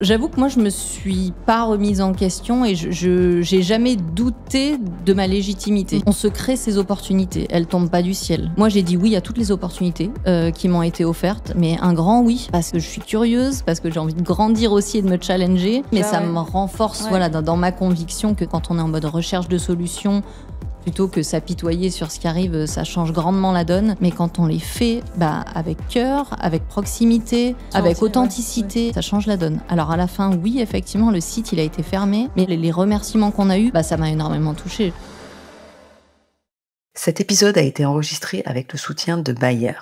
J'avoue que moi, je me suis pas remise en question et j'ai jamais douté de ma légitimité. On se crée ces opportunités, elles tombent pas du ciel. Moi, j'ai dit oui à toutes les opportunités qui m'ont été offertes, mais un grand oui, parce que je suis curieuse, parce que j'ai envie de grandir aussi et de me challenger, mais ça me renforce dans ma conviction que quand on est en mode recherche de solutions, plutôt que s'apitoyer sur ce qui arrive, ça change grandement la donne. Mais quand on les fait avec cœur, avec proximité, avec authenticité, ça change la donne. Alors à la fin, oui, effectivement, le site, il a été fermé. Mais les remerciements qu'on a eus, ça m'a énormément touchée. Cet épisode a été enregistré avec le soutien de Bayer.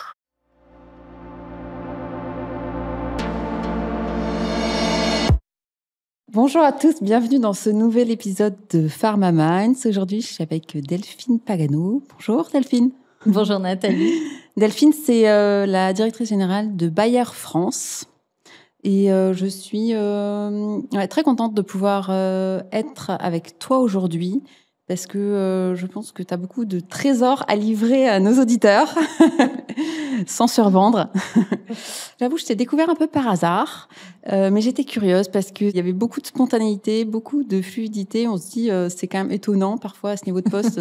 Bonjour à tous, bienvenue dans ce nouvel épisode de Pharma Minds. Aujourd'hui, je suis avec Delphine Pagano. Bonjour Delphine. Bonjour Nathalie. Delphine, c'est la directrice générale de Bayer France. Et je suis très contente de pouvoir être avec toi aujourd'hui parce que je pense que tu as beaucoup de trésors à livrer à nos auditeurs sans survendre. J'avoue, je t'ai découvert un peu par hasard, mais j'étais curieuse parce qu'il y avait beaucoup de spontanéité, beaucoup de fluidité. On se dit, c'est quand même étonnant parfois à ce niveau de poste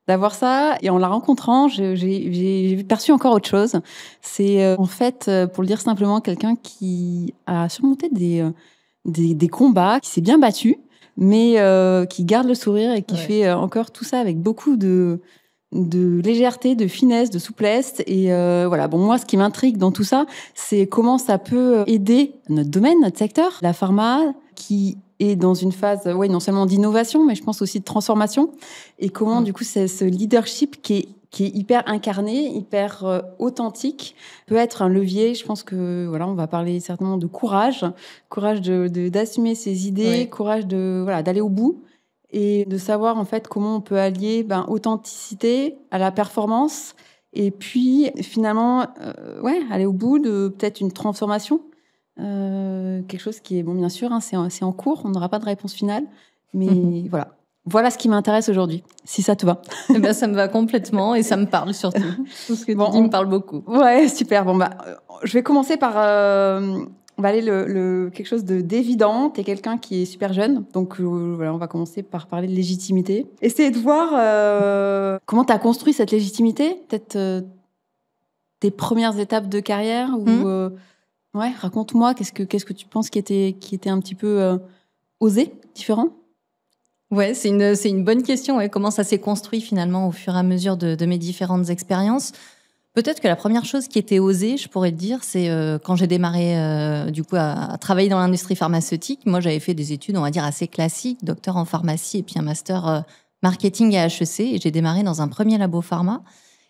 d'avoir ça. Et en la rencontrant, j'ai perçu encore autre chose. C'est en fait, pour le dire simplement, quelqu'un qui a surmonté des combats, qui s'est bien battu, mais qui garde le sourire et qui fait encore tout ça avec beaucoup de légèreté, de finesse, de souplesse. Et moi, ce qui m'intrigue dans tout ça, c'est comment ça peut aider notre domaine, notre secteur, la pharma, qui est dans une phase, non seulement d'innovation, mais je pense aussi de transformation. Et comment, du coup, c'est ce leadership qui est hyper incarné, hyper authentique, peut être un levier. Je pense que, on va parler certainement de courage d'assumer ses idées, courage d'aller au bout. Et de savoir en fait comment on peut allier authenticité à la performance et puis finalement aller au bout de peut-être une transformation, quelque chose qui est bien sûr c'est en cours, on n'aura pas de réponse finale, mais voilà ce qui m'intéresse aujourd'hui, si ça te va. Ça me va complètement et ça me parle surtout. Tout ce que tu dis me parle beaucoup. Ouais, super. Je vais commencer par on va aller quelque chose d'évident. T'es quelqu'un qui est super jeune, donc on va commencer par parler de légitimité. Essayer de voir comment t'as construit cette légitimité, peut-être tes premières étapes de carrière ou raconte-moi qu'est-ce que tu penses qui était un petit peu osé, différent. Ouais, c'est une bonne question. Ouais. Comment ça s'est construit finalement au fur et à mesure de mes différentes expériences. Peut-être que la première chose qui était osée, je pourrais te dire, c'est quand j'ai démarré à travailler dans l'industrie pharmaceutique. Moi, j'avais fait des études, on va dire, assez classiques, docteur en pharmacie et puis un master marketing à HEC. Et j'ai démarré dans un premier labo pharma.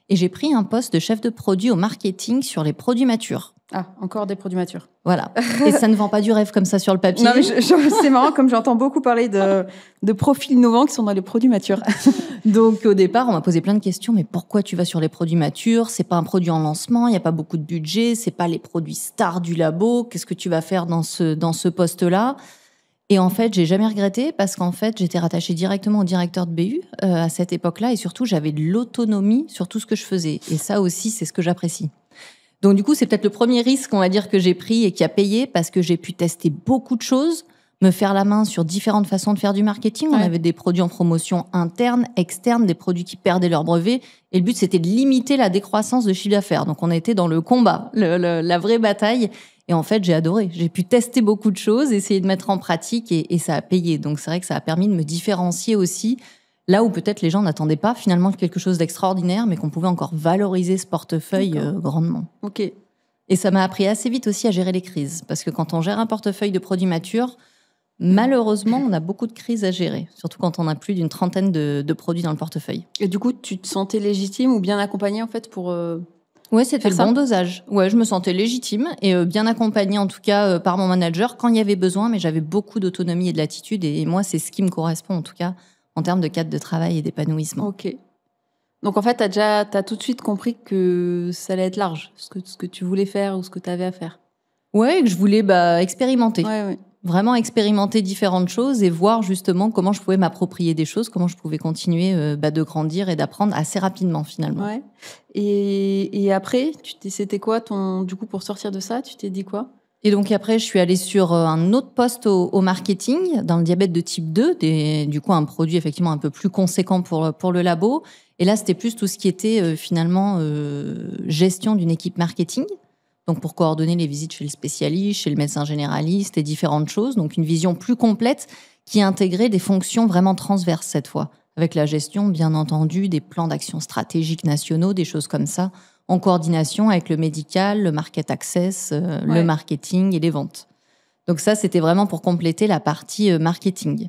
Et j'ai pris un poste de chef de produit au marketing sur les produits matures. Ah, encore des produits matures. Voilà. Et ça ne vend pas du rêve comme ça sur le papier. Non, mais c'est marrant, comme j'entends beaucoup parler de profils innovants qui sont dans les produits matures. Donc, au départ, on m'a posé plein de questions. Mais pourquoi tu vas sur les produits matures? C'est pas un produit en lancement, il n'y a pas beaucoup de budget, c'est pas les produits stars du labo. Qu'est-ce que tu vas faire dans ce poste-là? Et en fait, j'ai jamais regretté parce qu'en fait, j'étais rattachée directement au directeur de BU à cette époque-là. Et surtout, j'avais de l'autonomie sur tout ce que je faisais. Et ça aussi, c'est ce que j'apprécie. Donc du coup, c'est peut-être le premier risque, on va dire, que j'ai pris et qui a payé parce que j'ai pu tester beaucoup de choses, me faire la main sur différentes façons de faire du marketing. On avait des produits en promotion interne, externe, des produits qui perdaient leur brevet. Et le but, c'était de limiter la décroissance de chiffre d'affaires. Donc on a été dans le combat, la vraie bataille. Et en fait, j'ai adoré. J'ai pu tester beaucoup de choses, essayer de mettre en pratique et ça a payé. Donc c'est vrai que ça a permis de me différencier aussi. Là où peut-être les gens n'attendaient pas finalement quelque chose d'extraordinaire, mais qu'on pouvait encore valoriser ce portefeuille grandement. Ok. Et ça m'a appris assez vite aussi à gérer les crises. Parce que quand on gère un portefeuille de produits matures, malheureusement, on a beaucoup de crises à gérer. Surtout quand on a plus d'une trentaine de produits dans le portefeuille. Et du coup, tu te sentais légitime ou bien accompagnée en fait pour... Ouais, c'était le bon dosage. Ouais, je me sentais légitime et bien accompagnée en tout cas par mon manager quand il y avait besoin, mais j'avais beaucoup d'autonomie et de latitude. Et moi, c'est ce qui me correspond en tout cas en termes de cadre de travail et d'épanouissement. Ok. Donc en fait, t'as tout de suite compris que ça allait être large, ce que tu voulais faire ou ce que tu avais à faire. Ouais, et que je voulais expérimenter. Ouais. Vraiment expérimenter différentes choses et voir justement comment je pouvais m'approprier des choses, comment je pouvais continuer de grandir et d'apprendre assez rapidement finalement. Ouais. Et après, c'était quoi du coup pour sortir de ça, tu t'es dit quoi ? Et donc après, je suis allée sur un autre poste au marketing, dans le diabète de type 2, du coup un produit effectivement un peu plus conséquent pour le labo. Et là, c'était plus tout ce qui était finalement gestion d'une équipe marketing. Donc pour coordonner les visites chez le spécialiste, chez le médecin généraliste et différentes choses. Donc une vision plus complète qui intégrait des fonctions vraiment transverses cette fois, avec la gestion, bien entendu, des plans d'action stratégiques nationaux, des choses comme ça, en coordination avec le médical, le market access, le marketing et les ventes. Donc ça, c'était vraiment pour compléter la partie marketing.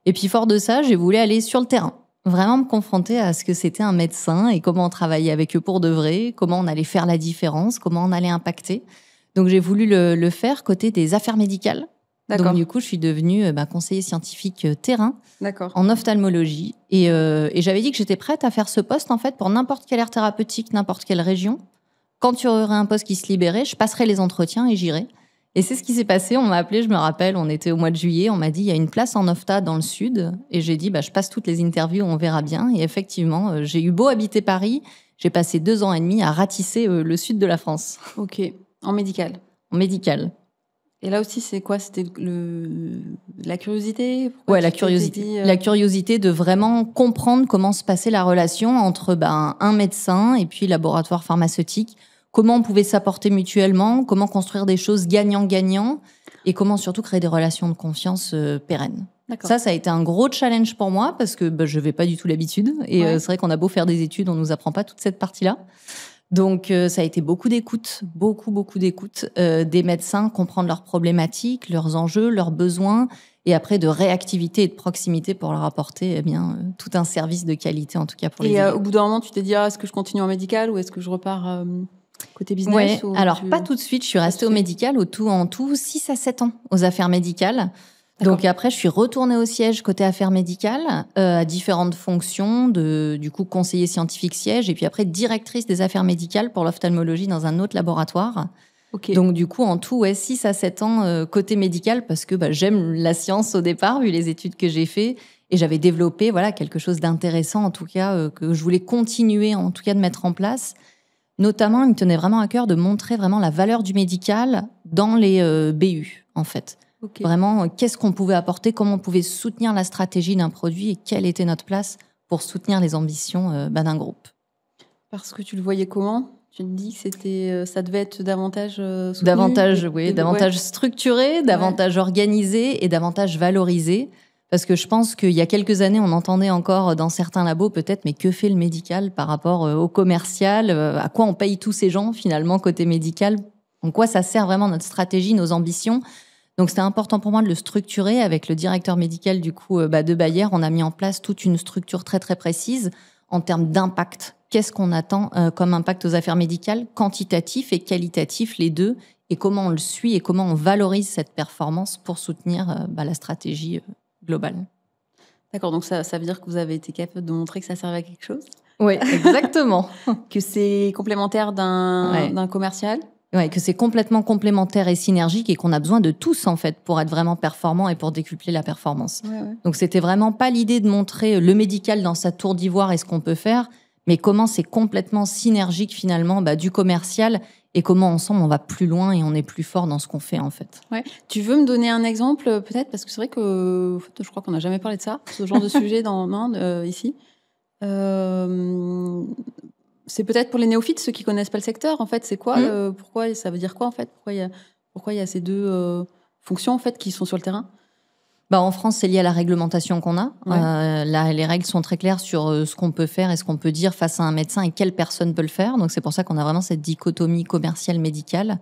Et puis fort de ça, j'ai voulu aller sur le terrain, vraiment me confronter à ce que c'était un médecin et comment on travaillait avec eux pour de vrai, comment on allait faire la différence, comment on allait impacter. Donc j'ai voulu le faire côté des affaires médicales. D'accord. Donc du coup, je suis devenue conseiller scientifique terrain D'accord. en ophtalmologie. Et j'avais dit que j'étais prête à faire ce poste en fait pour n'importe quelle aire thérapeutique, n'importe quelle région. Quand tu aurais un poste qui se libérait, je passerais les entretiens et j'irais. Et c'est ce qui s'est passé. On m'a appelé, je me rappelle, on était au mois de juillet. On m'a dit, il y a une place en ophta dans le sud. Et j'ai dit, je passe toutes les interviews, on verra bien. Et effectivement, j'ai eu beau habiter Paris. J'ai passé 2 ans et demi à ratisser le sud de la France. Ok, en médical. En médical. Et là aussi, c'est quoi? C'était la curiosité? Ouais, la curiosité. La curiosité de vraiment comprendre comment se passait la relation entre un médecin et puis laboratoire pharmaceutique. Comment on pouvait s'apporter mutuellement, comment construire des choses gagnant-gagnant et comment surtout créer des relations de confiance pérennes. D'accord. Ça a été un gros challenge pour moi parce que je n'avais pas du tout l'habitude. Et c'est vrai qu'on a beau faire des études, on ne nous apprend pas toute cette partie-là. Donc, ça a été beaucoup d'écoute, beaucoup d'écoute des médecins, comprendre leurs problématiques, leurs enjeux, leurs besoins, et après de réactivité et de proximité pour leur apporter tout un service de qualité, en tout cas pour les équipes. Et au bout d'un moment, tu t'es dit, est-ce que je continue en médical ou est-ce que je repars côté business? Alors, pas tout de suite. Je suis restée au médical en tout 6 à 7 ans aux affaires médicales. Donc après, je suis retournée au siège côté affaires médicales, à différentes fonctions, du coup conseiller scientifique siège, et puis après directrice des affaires médicales pour l'ophtalmologie dans un autre laboratoire. Okay. Donc du coup, en tout, 6 à 7 ans côté médical, parce que j'aime la science au départ, vu les études que j'ai fait, et j'avais développé quelque chose d'intéressant, en tout cas, que je voulais continuer, en tout cas, de mettre en place. Notamment, il me tenait vraiment à cœur de montrer vraiment la valeur du médical dans les BU, en fait. Okay. Vraiment, qu'est-ce qu'on pouvait apporter, comment on pouvait soutenir la stratégie d'un produit et quelle était notre place pour soutenir les ambitions d'un groupe. Parce que tu le voyais comment ? Tu te dis que ça devait être davantage soutenu, davantage structuré, davantage organisé et davantage valorisé. Parce que je pense qu'il y a quelques années, on entendait encore dans certains labos peut-être, mais que fait le médical par rapport au commercial ? À quoi on paye tous ces gens finalement côté médical ? En quoi ça sert vraiment notre stratégie, nos ambitions ? Donc c'était important pour moi de le structurer avec le directeur médical du coup de Bayer. On a mis en place toute une structure très très précise en termes d'impact. Qu'est-ce qu'on attend comme impact aux affaires médicales, quantitatif et qualitatif les deux, et comment on le suit et comment on valorise cette performance pour soutenir la stratégie globale. D'accord, donc ça veut dire que vous avez été capable de montrer que ça servait à quelque chose ? Oui, exactement. Que c'est complémentaire d'un commercial ? Oui, que c'est complètement complémentaire et synergique et qu'on a besoin de tous, en fait, pour être vraiment performant et pour décupler la performance. Ouais. Donc, c'était vraiment pas l'idée de montrer le médical dans sa tour d'ivoire et ce qu'on peut faire, mais comment c'est complètement synergique, finalement, du commercial et comment, ensemble, on va plus loin et on est plus fort dans ce qu'on fait, en fait. Ouais. Tu veux me donner un exemple, peut-être ? Parce que c'est vrai que je crois qu'on n'a jamais parlé de ça, ce genre de sujet ici. C'est peut-être pour les néophytes, ceux qui connaissent pas le secteur. En fait, c'est quoi pourquoi ça veut dire quoi en fait ? Pourquoi il y a ces deux fonctions en fait qui sont sur le terrain ? En France, c'est lié à la réglementation qu'on a. Ouais. Les règles sont très claires sur ce qu'on peut faire et ce qu'on peut dire face à un médecin et quelle personne peut le faire. Donc c'est pour ça qu'on a vraiment cette dichotomie commerciale-médicale.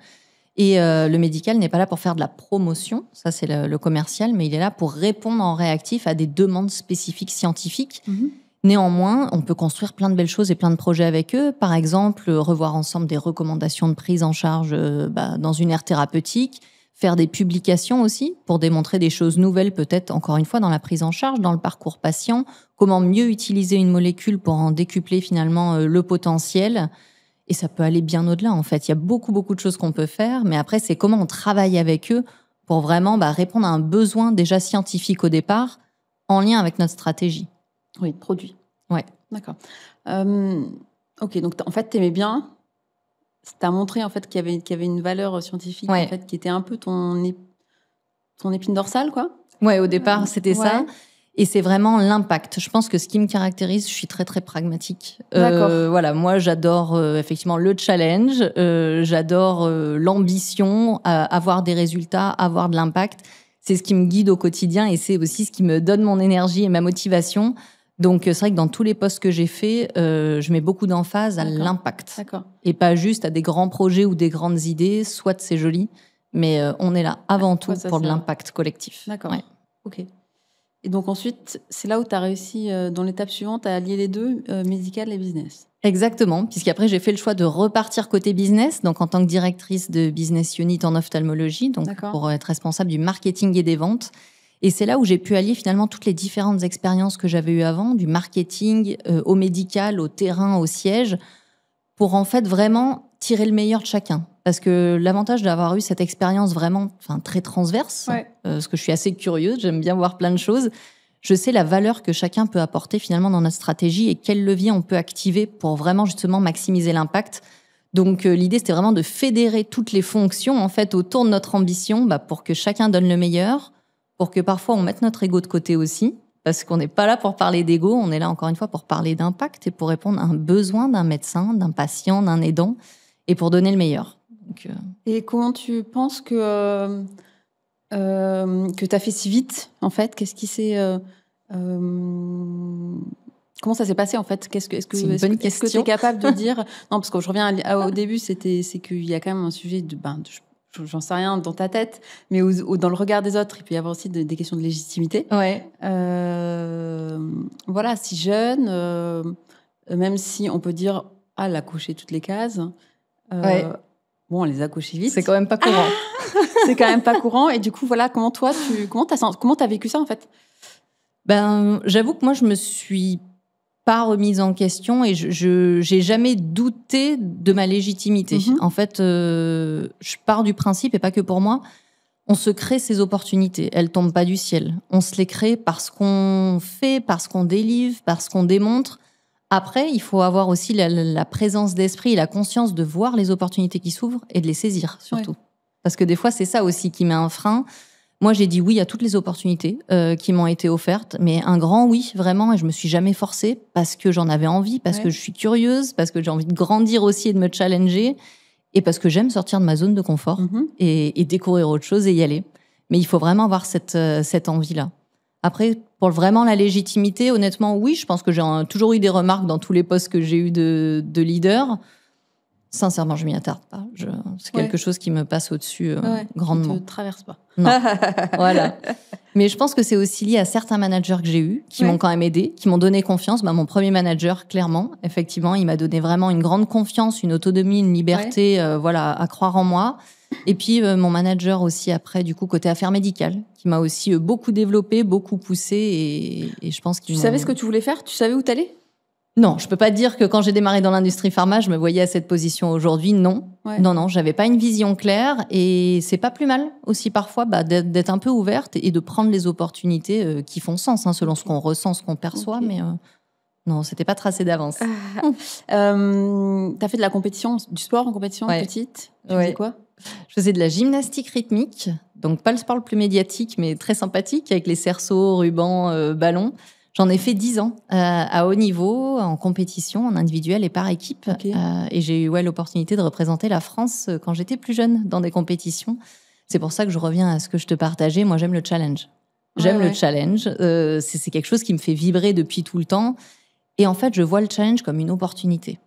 Et le médical n'est pas là pour faire de la promotion, ça c'est le commercial, mais il est là pour répondre en réactif à des demandes spécifiques scientifiques. Mm-hmm. Néanmoins, on peut construire plein de belles choses et plein de projets avec eux. Par exemple, revoir ensemble des recommandations de prise en charge dans une aire thérapeutique, faire des publications aussi pour démontrer des choses nouvelles, peut-être encore une fois dans la prise en charge, dans le parcours patient, comment mieux utiliser une molécule pour en décupler finalement le potentiel. Et ça peut aller bien au-delà en fait. Il y a beaucoup de choses qu'on peut faire, mais après c'est comment on travaille avec eux pour vraiment répondre à un besoin déjà scientifique au départ, en lien avec notre stratégie. Oui, produit. Ouais. D'accord. Ok, donc en fait, t'aimais bien t'as montré en fait qu'il y avait une valeur scientifique Ouais. en fait, qui était un peu ton épine dorsale, quoi. Ouais, au départ, c'était ça. Ouais. Et c'est vraiment l'impact. Je pense que ce qui me caractérise, je suis très, très pragmatique. D'accord. Voilà, moi, j'adore effectivement le challenge. J'adore l'ambition, avoir des résultats, avoir de l'impact. C'est ce qui me guide au quotidien et c'est aussi ce qui me donne mon énergie et ma motivation. Donc, c'est vrai que dans tous les postes que j'ai faits, je mets beaucoup d'emphase à D'accord. l'impact. D'accord. Et pas juste à des grands projets ou des grandes idées. Soit c'est joli, mais on est là avant tout ça, pour de c'est l'impact collectif. D'accord. Ouais. Ok. Et donc ensuite, c'est là où tu as réussi, dans l'étape suivante, à allier les deux, médical et business. Exactement, puisqu'après j'ai fait le choix de repartir côté business, donc en tant que directrice de business unit en ophtalmologie, donc D'accord. pour être responsable du marketing et des ventes. Et c'est là où j'ai pu allier finalement toutes les différentes expériences que j'avais eues avant, du marketing au médical, au terrain, au siège, pour en fait vraiment tirer le meilleur de chacun. Parce que l'avantage d'avoir eu cette expérience vraiment très transverse, Ouais. parce que je suis assez curieuse, j'aime bien voir plein de choses, je sais la valeur que chacun peut apporter finalement dans notre stratégie et quel levier on peut activer pour vraiment justement maximiser l'impact. Donc l'idée, c'était vraiment de fédérer toutes les fonctions en fait autour de notre ambition pour que chacun donne le meilleur, pour que parfois on mette notre ego de côté aussi, parce qu'on n'est pas là pour parler d'ego, on est là encore une fois pour parler d'impact et pour répondre à un besoin d'un médecin, d'un patient, d'un aidant, et pour donner le meilleur. Donc, Et comment tu penses que tu as fait si vite, en fait? Qu'est-ce qui s'est... comment ça s'est passé, en fait? C'est une bonne Est-ce que tu question. es capable de dire... Non, parce que je reviens au début, c'est qu'il y a quand même un sujet j'en sais rien dans ta tête, mais dans le regard des autres, il peut y avoir aussi des questions de légitimité. ouais. Voilà, si jeune, même si on peut dire, ah, elle a coché toutes les cases. Ouais. Bon, on les a cochées vite. C'est quand même pas courant. C'est quand même pas courant. Et du coup, voilà, comment t'as vécu ça, en fait? J'avoue que moi, je me suis pas remise en question et j'ai jamais douté de ma légitimité. Mhm. En fait, je pars du principe, et pas que pour moi, on se crée ces opportunités. Elles tombent pas du ciel. On se les crée parce qu'on fait, parce qu'on délivre, parce qu'on démontre. Après, il faut avoir aussi la présence d'esprit et la conscience de voir les opportunités qui s'ouvrent et de les saisir, surtout. Ouais. Parce que des fois, c'est ça aussi qui met un frein. Moi, j'ai dit oui à toutes les opportunités qui m'ont été offertes, mais un grand oui, vraiment, et je me suis jamais forcée parce que j'en avais envie, parce que je suis curieuse, parce que j'ai envie de grandir aussi et de me challenger, et parce que j'aime sortir de ma zone de confort et découvrir autre chose et y aller. Mais il faut vraiment avoir cette envie-là. Après, pour vraiment la légitimité, honnêtement, oui, je pense que j'ai toujours eu des remarques dans tous les postes que j'ai eu de leader. Sincèrement, je m'y attarde pas. C'est quelque chose qui me passe au-dessus grandement. Qui te traverse pas. Non, voilà. Mais je pense que c'est aussi lié à certains managers que j'ai eus, qui m'ont quand même aidé, qui m'ont donné confiance. Mon premier manager, clairement, effectivement, il m'a donné vraiment une grande confiance, une autonomie, une liberté, à croire en moi. Et puis, mon manager aussi, après, du coup, côté affaires médicales, qui m'a aussi beaucoup développé, beaucoup poussé. Et je pense qu'il Tu savais ce que tu voulais faire? Tu savais où t'allais? Non, je peux pas dire que quand j'ai démarré dans l'industrie pharma, je me voyais à cette position aujourd'hui. Non, non, j'avais pas une vision claire et c'est pas plus mal aussi parfois d'être un peu ouverte et de prendre les opportunités qui font sens, selon ce qu'on ressent, ce qu'on perçoit. Mais non, c'était pas tracé d'avance. T'as fait de la compétition, du sport en compétition petite? Tu faisais quoi? Je faisais de la gymnastique rythmique, donc pas le sport le plus médiatique, mais très sympathique avec les cerceaux, rubans, ballons. J'en ai fait 10 ans à haut niveau, en compétition, en individuel et par équipe. Et j'ai eu l'opportunité de représenter la France quand j'étais plus jeune dans des compétitions. C'est pour ça que je reviens à ce que je te partageais. Moi, j'aime le challenge. J'aime le challenge. C'est quelque chose qui me fait vibrer depuis tout le temps. Et en fait, je vois le challenge comme une opportunité.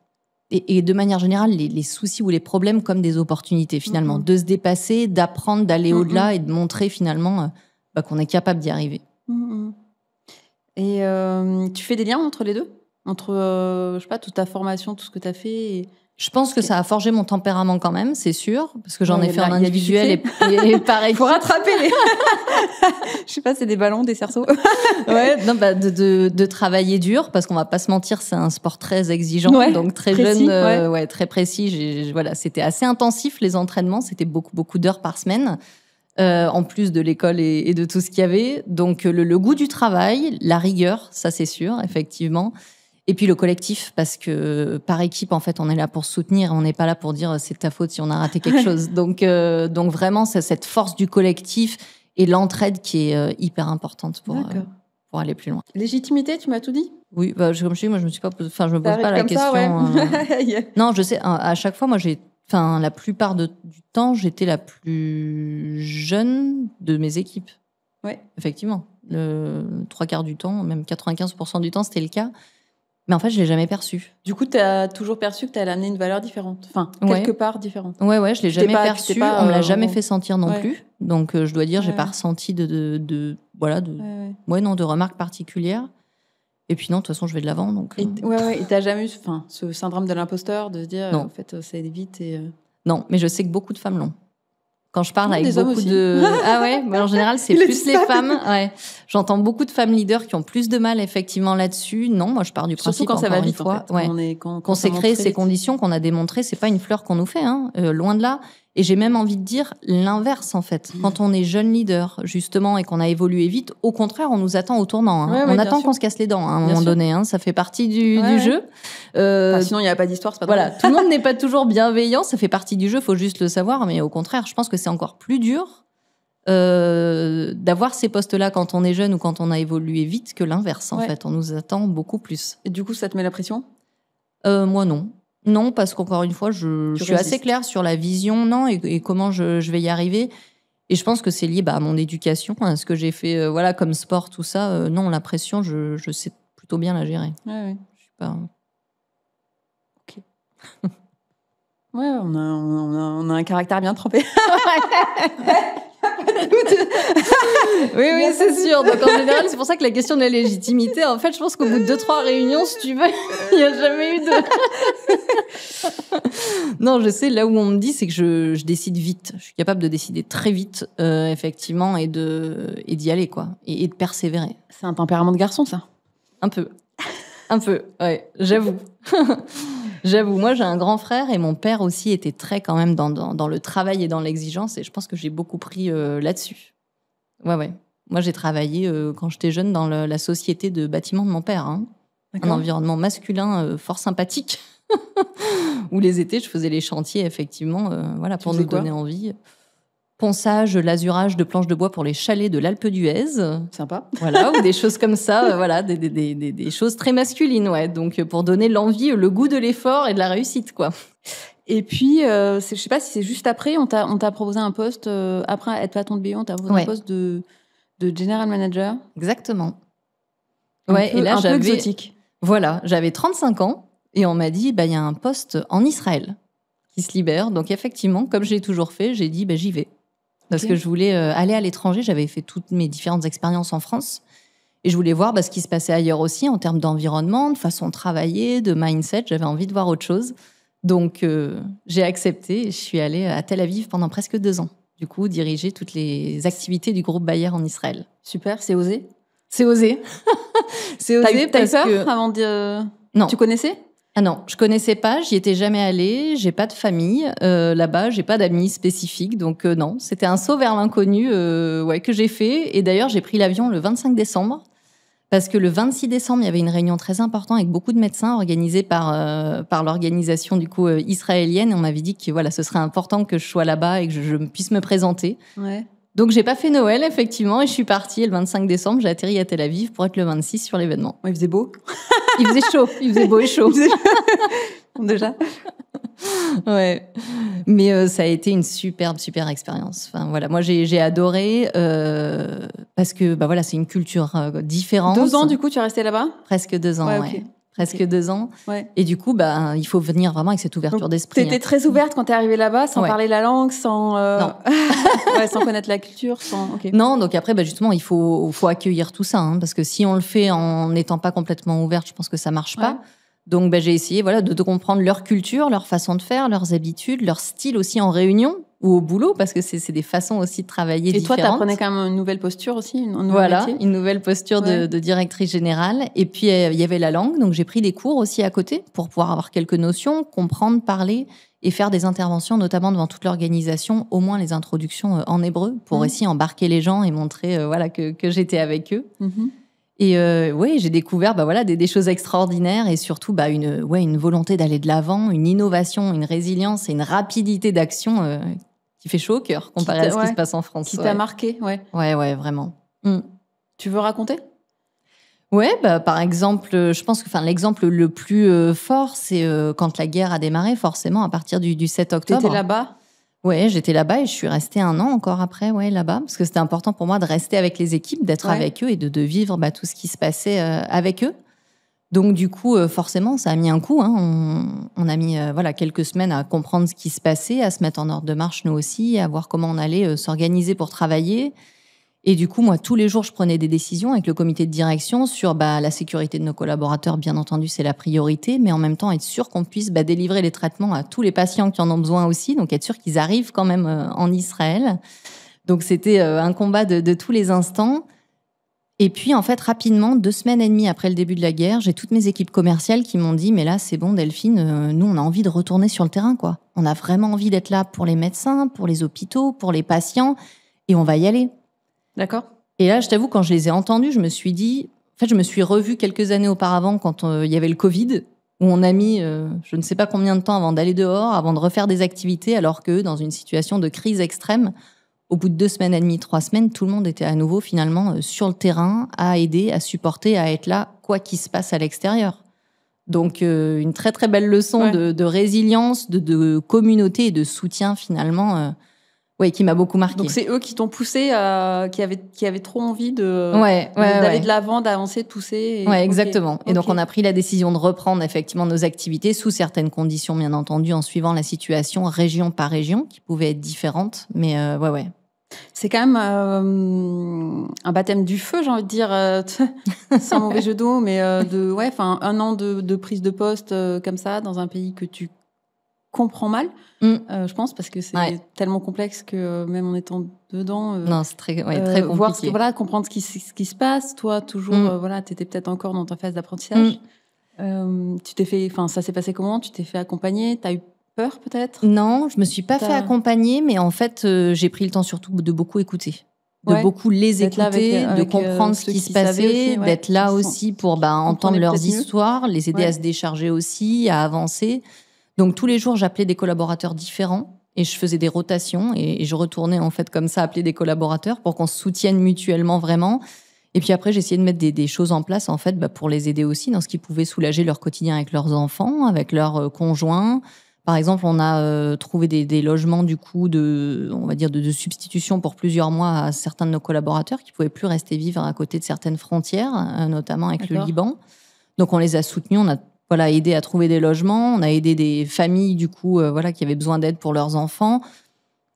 Et de manière générale, les soucis ou les problèmes comme des opportunités, finalement. De se dépasser, d'apprendre, d'aller au-delà et de montrer finalement qu'on est capable d'y arriver. Et tu fais des liens entre les deux? Entre, je sais pas, toute ta formation, tout ce que tu as fait Je pense que ça a forgé mon tempérament quand même, c'est sûr, parce que j'en ai fait en individuel et pareil. Il faut rattraper les... Je sais pas, c'est des ballons, des cerceaux. De travailler dur, parce qu'on va pas se mentir, c'est un sport très exigeant, donc très précis, jeune, très précis. C'était assez intensif les entraînements, c'était beaucoup d'heures par semaine. En plus de l'école et de tout ce qu'il y avait. Donc, le goût du travail, la rigueur, ça c'est sûr, effectivement. Et puis le collectif, parce que par équipe, en fait, on est là pour soutenir, on n'est pas là pour dire c'est de ta faute si on a raté quelque chose. Donc vraiment, c'est cette force du collectif et l'entraide qui est hyper importante pour aller plus loin. Légitimité, tu m'as tout dit ? Oui, comme je dis, moi je me suis pas, je me pose pas la question. Non, je sais. À chaque fois, moi la plupart du temps, j'étais la plus jeune de mes équipes. Ouais. Effectivement, le 3/4 du temps, même 95% du temps, c'était le cas. Mais en fait, je l'ai jamais perçu. Du coup, tu as toujours perçu que tu allais amener une valeur différente. Enfin, quelque part différente. Ouais, je l'ai jamais perçu. On me l'a jamais fait sentir non plus. Donc, je dois dire, j'ai pas ressenti de remarques particulières. Et puis non, de toute façon, je vais de l'avant. Donc. Et t'as jamais eu, ce syndrome de l'imposteur de se dire, en fait, ça allait vite et. Non, mais je sais que beaucoup de femmes l'ont. Quand je parle avec beaucoup de... Ah ouais, en général, c'est plus les femmes. Ouais. J'entends beaucoup de femmes leaders qui ont plus de mal, effectivement, là-dessus. Non, moi, je pars du principe, surtout quand ça va vite, fois, en fait. Qu'on s'est créé ces conditions, qu'on a démontré, c'est pas une fleur qu'on nous fait, loin de là. Et j'ai même envie de dire l'inverse, en fait. Quand on est jeune leader, justement, et qu'on a évolué vite, au contraire, on nous attend au tournant. On attend qu'on se casse les dents, à un moment donné. Ça fait partie du jeu. Sinon, il n'y a pas d'histoire, c'est pas voilà, tout le monde n'est pas toujours bienveillant, ça fait partie du jeu, il faut juste le savoir. Mais au contraire, je pense que c'est encore plus dur d'avoir ces postes-là quand on est jeune ou quand on a évolué vite que l'inverse, en fait. On nous attend beaucoup plus. Et du coup, ça te met la pression ? Moi, non. Non, parce qu'encore une fois, je suis assez claire sur la vision et comment je vais y arriver. Et je pense que c'est lié à mon éducation, à ce que j'ai fait comme sport, tout ça. Non, la pression, je sais plutôt bien la gérer. Ouais. Je suis pas... Ok. Ouais, on a un caractère bien trempé. Oui, c'est sûr. Donc en général, c'est pour ça que la question de la légitimité, en fait, je pense qu'au bout de 2-3 réunions, si tu veux, il n'y a jamais eu de... Non, je sais, là où on me dit, c'est que je décide vite. Je suis capable de décider très vite, effectivement, et d'y aller, quoi. Et de persévérer. C'est un tempérament de garçon, ça ? Un peu, ouais, j'avoue. J'avoue, moi j'ai un grand frère et mon père aussi était très quand même dans le travail et dans l'exigence et je pense que j'ai beaucoup pris là-dessus. Ouais. Moi j'ai travaillé quand j'étais jeune dans la société de bâtiment de mon père. Un environnement masculin fort sympathique où les étés je faisais les chantiers effectivement pour nous donner envie. Ponçage, l'azurage de planches de bois pour les chalets de l'Alpe d'Huez. Sympa. Voilà, ou des choses comme ça, des choses très masculines, ouais. Donc, pour donner l'envie, le goût de l'effort et de la réussite, quoi. Et puis, je sais pas si c'est juste après, on t'a proposé un poste, après être patron de BO, on t'a proposé un poste de general manager. Exactement. Et là, j'avais... Un peu exotique. Voilà, j'avais 35 ans et on m'a dit, il y a un poste en Israël qui se libère. Donc, effectivement, comme je l'ai toujours fait, j'ai dit, j'y vais. Parce que je voulais aller à l'étranger. J'avais fait toutes mes différentes expériences en France. Et je voulais voir ce qui se passait ailleurs aussi en termes d'environnement, de façon de travailler, de mindset. J'avais envie de voir autre chose. Donc, j'ai accepté et je suis allée à Tel Aviv pendant presque 2 ans. Du coup, diriger toutes les activités du groupe Bayer en Israël. Super, c'est osé. C'est osé. C'est osé parce que... avant de... Non. Tu connaissais ? Ah non, je connaissais pas, j'y étais jamais allée, j'ai pas de famille là-bas, j'ai pas d'amis spécifiques, donc non, c'était un saut vers l'inconnu que j'ai fait. Et d'ailleurs, j'ai pris l'avion le 25 décembre, parce que le 26 décembre, il y avait une réunion très importante avec beaucoup de médecins organisée par l'organisation du coup israélienne. Et on m'avait dit que ce serait important que je sois là-bas et que je puisse me présenter. Ouais. Donc, j'ai pas fait Noël, effectivement, et je suis partie. Et le 25 décembre, j'ai atterri à Tel Aviv pour être le 26 sur l'événement. Il faisait beau. Il faisait chaud. Il faisait beau et chaud. Déjà. Ouais. Mais ça a été une super expérience. Enfin, moi, j'ai adoré parce que c'est une culture différente. 2 ans, du coup, tu es restée là-bas ? Presque 2 ans, ouais. Presque 2 ans. Ouais. Et du coup, il faut venir vraiment avec cette ouverture d'esprit. Tu étais très ouverte quand tu es arrivée là-bas, sans parler la langue, sans... Non. sans connaître la culture, sans... Okay. Non, donc après, justement, il faut accueillir tout ça. Parce que si on le fait en n'étant pas complètement ouverte, je pense que ça marche pas. Donc, j'ai essayé de comprendre leur culture, leur façon de faire, leurs habitudes, leur style aussi en réunion ou au boulot, parce que c'est des façons aussi de travailler différentes. Et toi, t'apprenais quand même une nouvelle posture aussi, une nouvelle posture de directrice générale. Et puis, il y avait la langue, donc j'ai pris des cours aussi à côté pour pouvoir avoir quelques notions, comprendre, parler et faire des interventions, notamment devant toute l'organisation, au moins les introductions en hébreu, pour aussi embarquer les gens et montrer que j'étais avec eux. Et oui, j'ai découvert des choses extraordinaires et surtout une volonté d'aller de l'avant, une innovation, une résilience et une rapidité d'action qui fait chaud au cœur comparé à ce qui se passe en France. Qui t'a marqué, ouais. Ouais, vraiment. Tu veux raconter ? Ouais, par exemple, je pense que l'exemple le plus fort, c'est quand la guerre a démarré, forcément, à partir du 7 octobre. T'étais là-bas ? Ouais, j'étais là-bas et je suis restée 1 an encore après, là-bas, parce que c'était important pour moi de rester avec les équipes, d'être avec eux et de vivre tout ce qui se passait avec eux. Donc du coup, forcément, ça a mis un coup. On a mis quelques semaines à comprendre ce qui se passait, à se mettre en ordre de marche nous aussi, à voir comment on allait s'organiser pour travailler. Et du coup, moi, tous les jours, je prenais des décisions avec le comité de direction sur la sécurité de nos collaborateurs. Bien entendu, c'est la priorité, mais en même temps, être sûr qu'on puisse délivrer les traitements à tous les patients qui en ont besoin aussi. Donc, être sûr qu'ils arrivent quand même en Israël. Donc, c'était un combat de tous les instants. Et puis, en fait, rapidement, 2 semaines et demie après le début de la guerre, j'ai toutes mes équipes commerciales qui m'ont dit « Mais là, c'est bon, Delphine, nous, on a envie de retourner sur le terrain, quoi. On a vraiment envie d'être là pour les médecins, pour les hôpitaux, pour les patients, et on va y aller. » D'accord. Et là, je t'avoue, quand je les ai entendus, je me suis dit... En fait, je me suis revue quelques années auparavant quand il y avait le Covid, où on a mis je ne sais pas combien de temps avant d'aller dehors, avant de refaire des activités, alors que dans une situation de crise extrême, au bout de 2 semaines et demie, 3 semaines, tout le monde était à nouveau finalement sur le terrain, à aider, à supporter, à être là, quoi qu'il se passe à l'extérieur. Donc, une très très belle leçon de résilience, de communauté et de soutien finalement... qui m'a beaucoup marqué. Donc c'est eux qui t'ont poussé, qui avaient trop envie d'aller de l'avant, d'avancer, de pousser. Ouais, exactement. Et donc on a pris la décision de reprendre effectivement nos activités sous certaines conditions, bien entendu, en suivant la situation région par région, qui pouvait être différente. Mais ouais. C'est quand même un baptême du feu, j'ai envie de dire, sans mauvais jeu de mots, mais 1 an de prise de poste comme ça dans un pays que tu comprends mal, je pense, parce que c'est tellement complexe que même en étant dedans... non, c'est très compliqué. Comprendre ce qui se passe. Toi, toujours, t'étais peut-être encore dans ta phase d'apprentissage. Ça s'est passé comment ? Tu t'es fait accompagner ? T'as eu peur, peut-être ? Non, je me suis pas fait accompagner, mais en fait, j'ai pris le temps surtout de beaucoup écouter. De beaucoup les écouter, de comprendre ce qui se passait, d'être là aussi pour entendre leurs histoires, les aider à se décharger aussi, à avancer. Donc, tous les jours, j'appelais des collaborateurs différents et je faisais des rotations et je retournais en fait comme ça appeler des collaborateurs pour qu'on se soutienne mutuellement vraiment. Et puis après, j'essayais de mettre des choses en place en fait pour les aider aussi dans ce qui pouvait soulager leur quotidien avec leurs enfants, avec leurs conjoints. Par exemple, on a trouvé des logements du coup de substitution pour plusieurs mois à certains de nos collaborateurs qui pouvaient plus rester vivre à côté de certaines frontières, notamment avec le Liban. Donc, on les a soutenus, on a aidé à trouver des logements, on a aidé des familles du coup qui avaient besoin d'aide pour leurs enfants.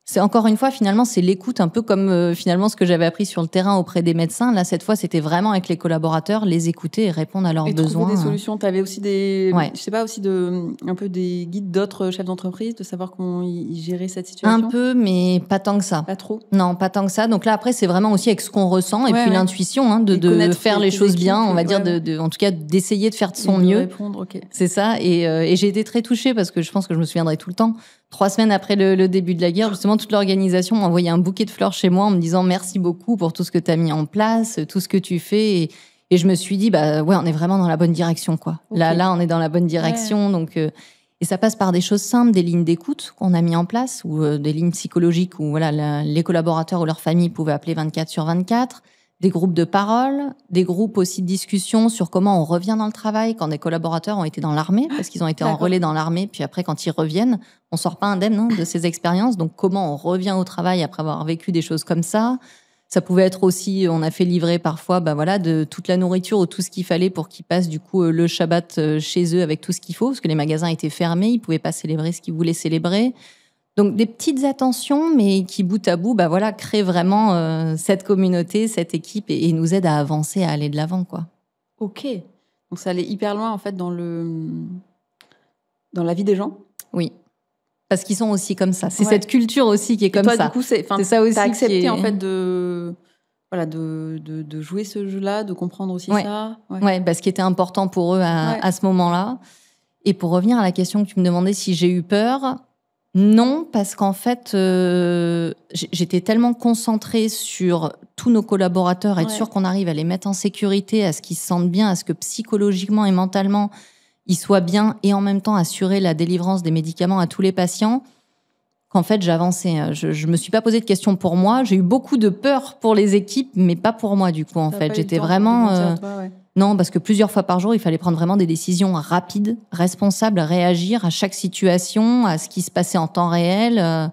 C'est encore une fois, finalement, c'est l'écoute, un peu comme finalement ce que j'avais appris sur le terrain auprès des médecins. Là, cette fois, c'était vraiment avec les collaborateurs, les écouter et répondre à leurs besoins. Et trouver des solutions. Tu avais aussi un peu des guides d'autres chefs d'entreprise, de savoir comment ils géraient cette situation. Un peu, mais pas tant que ça. Pas trop. Non, pas tant que ça. Donc là, après, c'est vraiment aussi avec ce qu'on ressent et puis l'intuition de faire les choses bien, on va dire, en tout cas, d'essayer de faire de son mieux. Répondre, C'est ça. Et j'ai été très touchée parce que je pense que je me souviendrai tout le temps. 3 semaines après le début de la guerre, justement, toute l'organisation m'a envoyé un bouquet de fleurs chez moi en me disant merci beaucoup pour tout ce que tu as mis en place, tout ce que tu fais. Et je me suis dit, on est vraiment dans la bonne direction, quoi. Okay. Là, on est dans la bonne direction. Ouais. Donc, et ça passe par des choses simples, des lignes d'écoute qu'on a mis en place ou des lignes psychologiques où les collaborateurs ou leurs familles pouvaient appeler 24/24. Des groupes de parole, des groupes aussi de discussion sur comment on revient dans le travail quand des collaborateurs ont été dans l'armée, parce qu'ils ont été en relais dans l'armée, puis après, quand ils reviennent, on sort pas indemne de ces expériences. Donc, comment on revient au travail après avoir vécu des choses comme ça. Ça pouvait être aussi, on a fait livrer parfois de toute la nourriture ou tout ce qu'il fallait pour qu'ils passent du coup le Shabbat chez eux avec tout ce qu'il faut, parce que les magasins étaient fermés, ils pouvaient pas célébrer ce qu'ils voulaient célébrer. Donc, des petites attentions, mais qui, bout à bout, créent vraiment cette communauté, cette équipe et nous aident à avancer, à aller de l'avant, quoi. Ok. Donc, ça allait hyper loin, en fait, dans la vie des gens. Oui. Parce qu'ils sont aussi comme ça. C'est cette culture aussi qui est comme ça. Du coup, c'est ça aussi. T'as accepté, en fait, de jouer ce jeu-là, de comprendre aussi ça. Ouais, ce qui était important pour eux à ce moment-là. Et pour revenir à la question que tu me demandais si j'ai eu peur... Non, parce qu'en fait, j'étais tellement concentrée sur tous nos collaborateurs, être sûr qu'on arrive à les mettre en sécurité, à ce qu'ils se sentent bien, à ce que psychologiquement et mentalement, ils soient bien, et en même temps assurer la délivrance des médicaments à tous les patients, qu'en fait, j'avançais. Je me suis pas posé de questions pour moi. J'ai eu beaucoup de peur pour les équipes, mais pas pour moi, du coup, en fait. J'étais vraiment... Non, parce que plusieurs fois par jour, il fallait prendre vraiment des décisions rapides, responsables, réagir à chaque situation, à ce qui se passait en temps réel.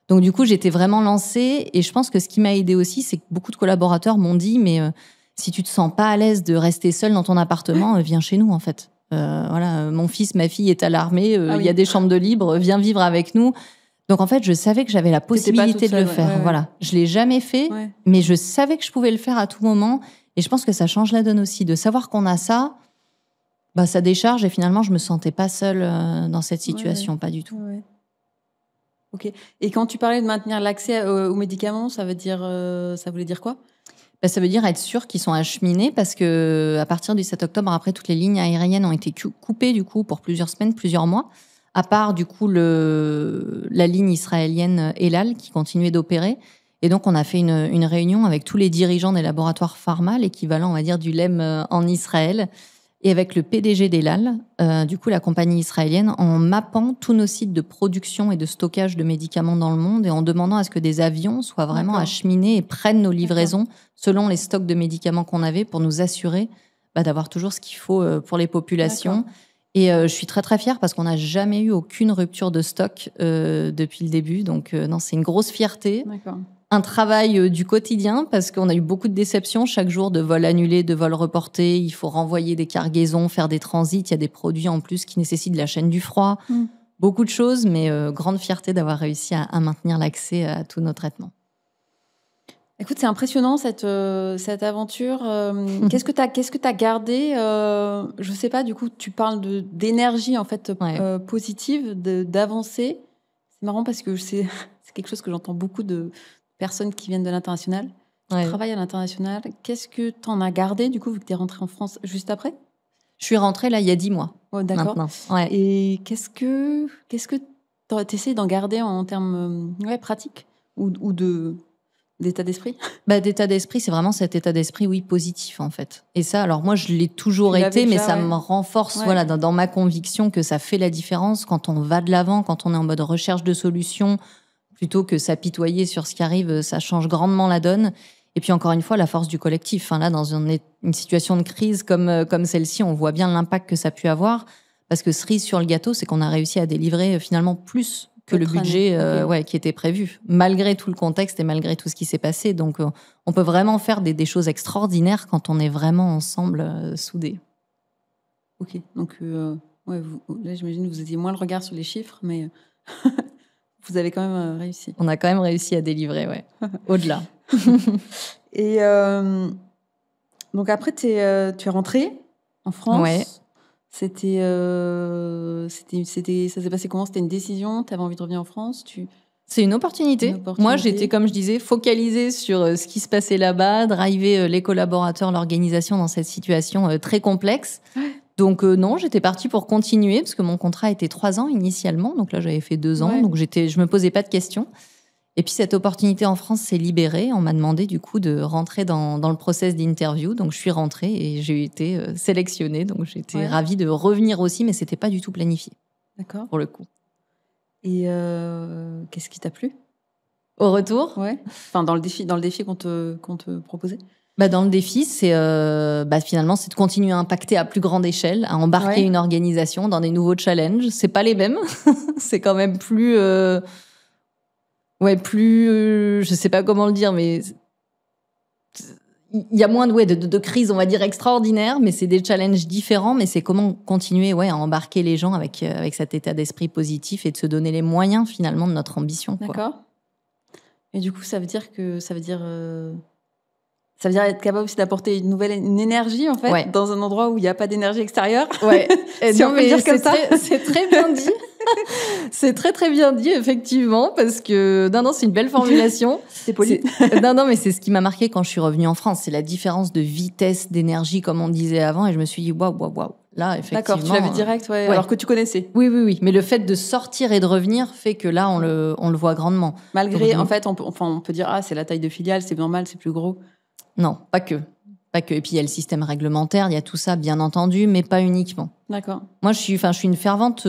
Donc du coup, j'étais vraiment lancée. Et je pense que ce qui m'a aidée aussi, c'est que beaucoup de collaborateurs m'ont dit, mais si tu te sens pas à l'aise de rester seule dans ton appartement, viens chez nous, en fait. Voilà, mon fils, ma fille est à l'armée, il y a des chambres de libre, viens vivre avec nous. Donc en fait, je savais que j'avais la possibilité de le faire. Voilà, je l'ai jamais fait, mais je savais que je pouvais le faire à tout moment. Et je pense que ça change la donne aussi. De savoir qu'on a ça, bah, ça décharge. Et finalement, je me sentais pas seule dans cette situation, pas du tout. Ok. Et quand tu parlais de maintenir l'accès aux médicaments, ça voulait dire quoi ? Bah, ça veut dire être sûr qu'ils sont acheminés, parce que à partir du 7 octobre, après, toutes les lignes aériennes ont été coupées du coup pour plusieurs semaines, plusieurs mois. À part du coup la ligne israélienne El Al qui continuait d'opérer. Et donc, on a fait une réunion avec tous les dirigeants des laboratoires pharma, l'équivalent, on va dire, du LEM en Israël, et avec le PDG d'El Al, du coup, la compagnie israélienne, en mappant tous nos sites de production et de stockage de médicaments dans le monde, et en demandant à ce que des avions soient vraiment acheminés et prennent nos livraisons selon les stocks de médicaments qu'on avait, pour nous assurer d'avoir toujours ce qu'il faut pour les populations. Et je suis très, très fière, parce qu'on n'a jamais eu aucune rupture de stock depuis le début. Donc, non, c'est une grosse fierté. Un travail du quotidien, parce qu'on a eu beaucoup de déceptions chaque jour, de vols annulés, de vols reportés. Il faut renvoyer des cargaisons, faire des transits. Il y a des produits en plus qui nécessitent la chaîne du froid. Beaucoup de choses, mais grande fierté d'avoir réussi à maintenir l'accès à tous nos traitements. Écoute, c'est impressionnant cette aventure. Qu'est-ce que tu as gardé je sais pas, du coup, tu parles d'énergie en fait positive, d'avancer. C'est marrant parce que c'est quelque chose que j'entends beaucoup de personnes qui viennent de l'international, qui travaillent à l'international. Qu'est-ce que tu en as gardé, du coup, vu que tu es rentrée en France juste après ? Je suis rentrée là il y a 10 mois. D'accord. Et qu'est-ce que tu essaies d'en garder en termes pratiques ou d'état d'esprit ? D'état d'esprit, c'est vraiment cet état d'esprit, positif, en fait. Et ça, alors moi, je l'ai toujours été, mais ça me renforce dans ma conviction que ça fait la différence quand on va de l'avant, quand on est en mode recherche de solutions, plutôt que s'apitoyer sur ce qui arrive. Ça change grandement la donne. Et puis encore une fois, la force du collectif. Là, dans une situation de crise comme celle-ci, on voit bien l'impact que ça a pu avoir. Parce que cerise sur le gâteau, c'est qu'on a réussi à délivrer finalement plus que le budget qui était prévu, malgré tout le contexte et malgré tout ce qui s'est passé. Donc, on peut vraiment faire des choses extraordinaires quand on est vraiment ensemble, soudés. Ok, donc là, j'imagine que vous aviez moins le regard sur les chiffres, mais vous avez quand même réussi. On a quand même réussi à délivrer, au-delà. Et donc après, tu es rentrée en France. Ça s'est passé comment ? C'était une décision ? Tu avais envie de revenir en France ? C'est une opportunité. Moi, j'étais, comme je disais, focalisée sur ce qui se passait là-bas, driver les collaborateurs, l'organisation dans cette situation très complexe. Donc non, j'étais partie pour continuer, parce que mon contrat était 3 ans initialement. Donc là, j'avais fait 2 ans. Donc je me posais pas de questions. Et puis cette opportunité en France s'est libérée. On m'a demandé du coup de rentrer dans le process d'interview. Donc je suis rentrée et j'ai été sélectionnée. Donc j'étais ravie de revenir aussi, mais c'était pas du tout planifié. D'accord. Pour le coup. Et qu'est-ce qui t'a plu ? Au retour ? Enfin, dans le défi qu'on te proposait ? Dans le défi, c'est finalement c'est de continuer à impacter à plus grande échelle, à embarquer une organisation dans des nouveaux challenges. C'est pas les mêmes. C'est quand même plus... je sais pas comment le dire, mais il y a moins de crises, on va dire, extraordinaires, mais c'est des challenges différents, mais c'est comment continuer à embarquer les gens avec cet état d'esprit positif et de se donner les moyens, finalement, de notre ambition. D'accord. Et du coup, ça veut dire être capable aussi d'apporter une énergie, en fait, dans un endroit où il n'y a pas d'énergie extérieure. Si on peut dire comme ça. C'est très bien dit. C'est très très bien dit, effectivement, parce que non, c'est une belle formulation. C'est poli. Non, mais c'est ce qui m'a marqué quand je suis revenue en France. C'est la différence de vitesse, d'énergie, comme on disait avant, et je me suis dit waouh. Là, effectivement. D'accord, tu l'as vu direct, ouais, alors que tu connaissais. Oui. Mais le fait de sortir et de revenir fait que là, on le voit grandement. Malgré, en fait, on peut dire c'est la taille de filiale, c'est normal, c'est plus gros. Non, pas que. Et puis, il y a le système réglementaire, il y a tout ça, bien entendu, mais pas uniquement. D'accord. Moi, je suis une fervente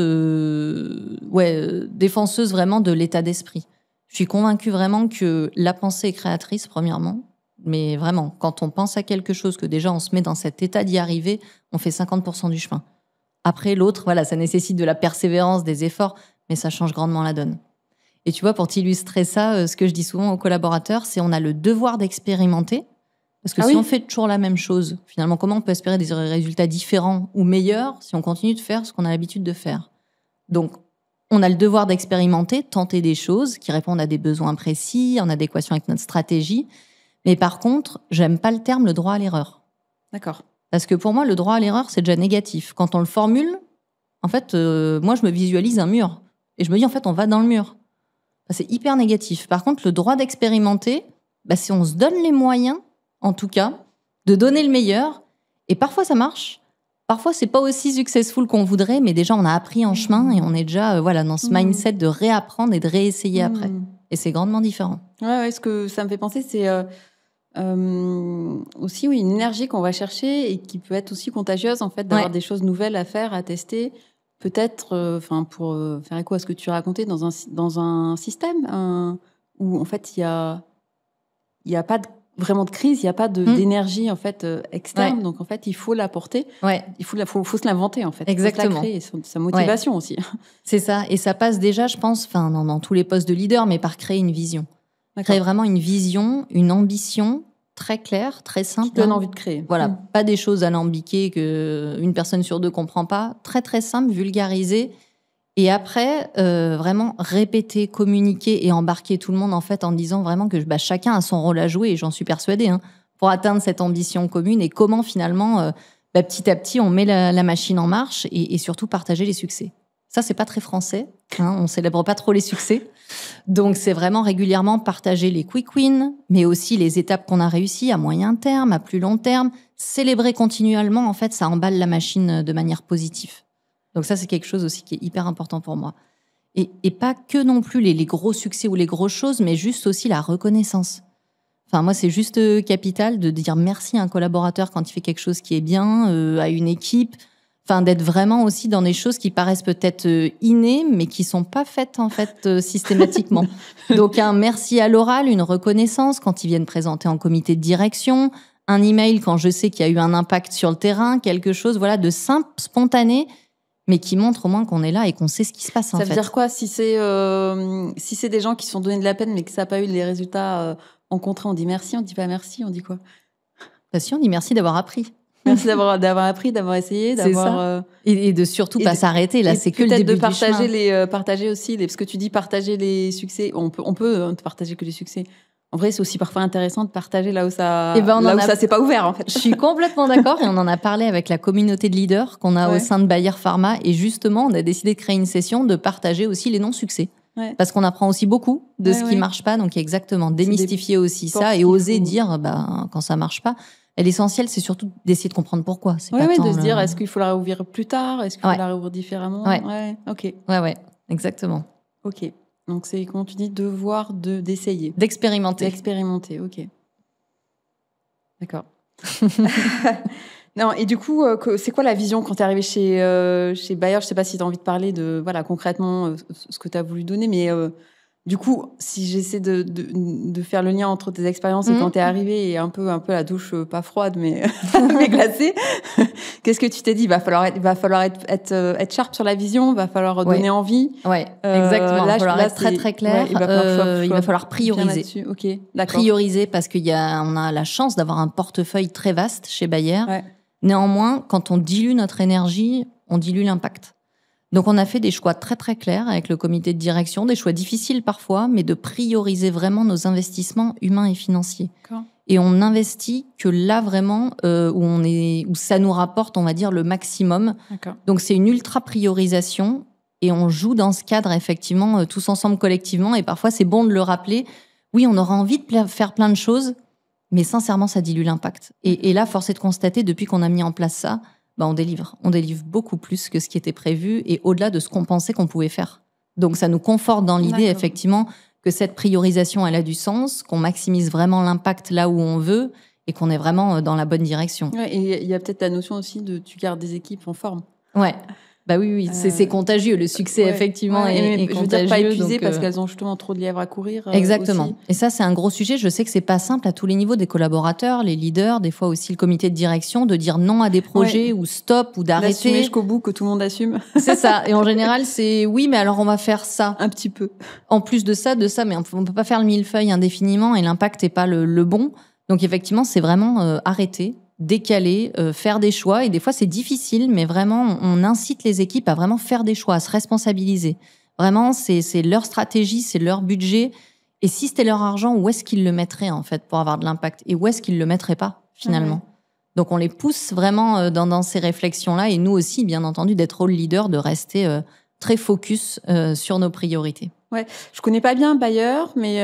défenseuse vraiment de l'état d'esprit. Je suis convaincue vraiment que la pensée est créatrice, premièrement. Mais vraiment, quand on pense à quelque chose, que déjà on se met dans cet état d'y arriver, on fait 50% du chemin. Après, l'autre, voilà, ça nécessite de la persévérance, des efforts, mais ça change grandement la donne. Et tu vois, pour t'illustrer ça, ce que je dis souvent aux collaborateurs, c'est on a le devoir d'expérimenter. Parce que on fait toujours la même chose, finalement, comment on peut espérer des résultats différents ou meilleurs si on continue de faire ce qu'on a l'habitude de faire? Donc, on a le devoir d'expérimenter, tenter des choses qui répondent à des besoins précis, en adéquation avec notre stratégie. Mais par contre, j'aime pas le terme le droit à l'erreur. D'accord. Parce que pour moi, le droit à l'erreur, c'est déjà négatif. Quand on le formule, en fait, moi, je me visualise un mur. Et je me dis, en fait, on va dans le mur. C'est hyper négatif. Par contre, le droit d'expérimenter, si on se donne les moyens, en tout cas, de donner le meilleur. Et parfois, ça marche. Parfois, c'est pas aussi successful qu'on voudrait, mais déjà, on a appris en chemin et on est déjà dans ce mindset de réapprendre et de réessayer après. Et c'est grandement différent. Ouais, ce que ça me fait penser, c'est aussi une énergie qu'on va chercher et qui peut être aussi contagieuse, en fait, d'avoir des choses nouvelles à faire, à tester. Peut-être, pour faire écho à ce que tu racontais, dans un système où, en fait, il y a pas vraiment de crise, il n'y a pas d'énergie en fait externe, donc en fait il faut l'apporter, il faut se l'inventer en fait. Exactement. Faut se la créer, sa motivation aussi. C'est ça, et ça passe déjà, je pense, dans tous les postes de leader, mais par créer une vision. Créer vraiment une vision, une ambition très claire, très simple. Qui donne envie de créer. Voilà, pas des choses alambiquées que une personne sur deux comprend pas, très très simple, vulgarisé. Et après, vraiment répéter, communiquer et embarquer tout le monde en fait en disant vraiment que chacun a son rôle à jouer, et j'en suis persuadée, pour atteindre cette ambition commune, et comment finalement, petit à petit, on met la machine en marche, et surtout partager les succès. Ça, c'est pas très français, on célèbre pas trop les succès. Donc, c'est vraiment régulièrement partager les quick wins, mais aussi les étapes qu'on a réussies à moyen terme, à plus long terme. Célébrer continuellement, en fait, ça emballe la machine de manière positive. Donc ça, c'est quelque chose aussi qui est hyper important pour moi. Et pas que non plus les gros succès ou les grosses choses, mais juste aussi la reconnaissance. Enfin, moi, c'est juste capital de dire merci à un collaborateur quand il fait quelque chose qui est bien, à une équipe. Enfin, d'être vraiment aussi dans des choses qui paraissent peut-être innées, mais qui sont pas faites, en fait, systématiquement. Donc, un merci à l'oral, une reconnaissance quand ils viennent présenter en comité de direction, un email quand je sais qu'il y a eu un impact sur le terrain, quelque chose, de simple, spontané, mais qui montre au moins qu'on est là et qu'on sait ce qui se passe. Ça veut dire quoi si c'est des gens qui se sont donné de la peine mais que ça n'a pas eu les résultats rencontrés, on dit merci, on dit pas merci, on dit quoi? Si, on dit merci d'avoir appris. Merci d'avoir appris, d'avoir essayé, d'avoir et de surtout pas s'arrêter. Là, c'est que le début de partager du chemin. Partager aussi parce que tu dis partager les succès. On peut partager que les succès. En vrai, c'est aussi parfois intéressant de partager là où ça ça s'est pas ouvert, en fait. Je suis complètement d'accord, et on en a parlé avec la communauté de leaders qu'on a au sein de Bayer Pharma, et justement, on a décidé de créer une session de partager aussi les non-succès. Parce qu'on apprend aussi beaucoup de ce qui marche pas, donc exactement, démystifier aussi ça et oser dire quand ça marche pas. Et l'essentiel, c'est surtout d'essayer de comprendre pourquoi. C'est pas tant de se dire, est-ce qu'il faut la rouvrir plus tard? Est-ce qu'il faut la rouvrir différemment? Ok. Ouais, exactement. Ok. Donc, c'est, comment tu dis, devoir d'essayer. D'expérimenter. D'expérimenter, ok. D'accord. Non, et du coup, c'est quoi la vision quand tu es arrivé chez Bayer? Je sais pas si tu as envie de parler de, concrètement, ce que tu as voulu donner, mais du coup, si j'essaie de faire le lien entre tes expériences et quand tu es arrivé, et un peu la douche, pas froide, mais, mais glacée, qu'est-ce que tu t'es dit? Il va falloir être sharp sur la vision, il va falloir donner envie. Ouais, exactement. Il va falloir être très, très clair. Il va falloir prioriser. Ok, d'accord. Prioriser parce on a la chance d'avoir un portefeuille très vaste chez Bayer. Ouais. Néanmoins, quand on dilue notre énergie, on dilue l'impact. Donc, on a fait des choix très, très clairs avec le comité de direction, des choix difficiles parfois, mais de prioriser vraiment nos investissements humains et financiers. D'accord. Et on investit que là, vraiment, où ça nous rapporte, on va dire, le maximum. D'accord. Donc, c'est une ultra priorisation et on joue dans ce cadre, effectivement, tous ensemble, collectivement. Et parfois, c'est bon de le rappeler. Oui, on aura envie de faire plein de choses, mais sincèrement, ça dilue l'impact. Et là, force est de constater, depuis qu'on a mis en place ça, on délivre. On délivre beaucoup plus que ce qui était prévu et au-delà de ce qu'on pensait qu'on pouvait faire. Donc, ça nous conforte dans l'idée, effectivement, que cette priorisation, elle a du sens, qu'on maximise vraiment l'impact là où on veut et qu'on est vraiment dans la bonne direction. Ouais, et il y a peut-être la notion aussi de tu gardes des équipes en forme. Ouais. Bah oui, c'est contagieux. Le succès, effectivement, est contagieux. Je veux dire, pas épuisées parce qu'elles ont justement trop de lièvres à courir. Exactement. Aussi. Et ça, c'est un gros sujet. Je sais que c'est pas simple à tous les niveaux des collaborateurs, les leaders, des fois aussi le comité de direction, de dire non à des projets ou stop ou d'arrêter. D'assumer jusqu'au bout, que tout le monde assume. C'est ça. Et en général, c'est oui, mais alors on va faire ça. Un petit peu. En plus de ça, mais on peut pas faire le millefeuille indéfiniment et l'impact n'est pas le bon. Donc effectivement, c'est vraiment arrêter, décaler, faire des choix. Et des fois, c'est difficile, mais vraiment, on incite les équipes à vraiment faire des choix, à se responsabiliser. Vraiment, c'est leur stratégie, c'est leur budget. Et si c'était leur argent, où est-ce qu'ils le mettraient, en fait, pour avoir de l'impact? Et où est-ce qu'ils le mettraient pas, finalement? Donc, on les pousse vraiment dans ces réflexions-là. Et nous aussi, bien entendu, d'être rôle leader, de rester très focus sur nos priorités. Ouais, je connais pas bien Bayer, mais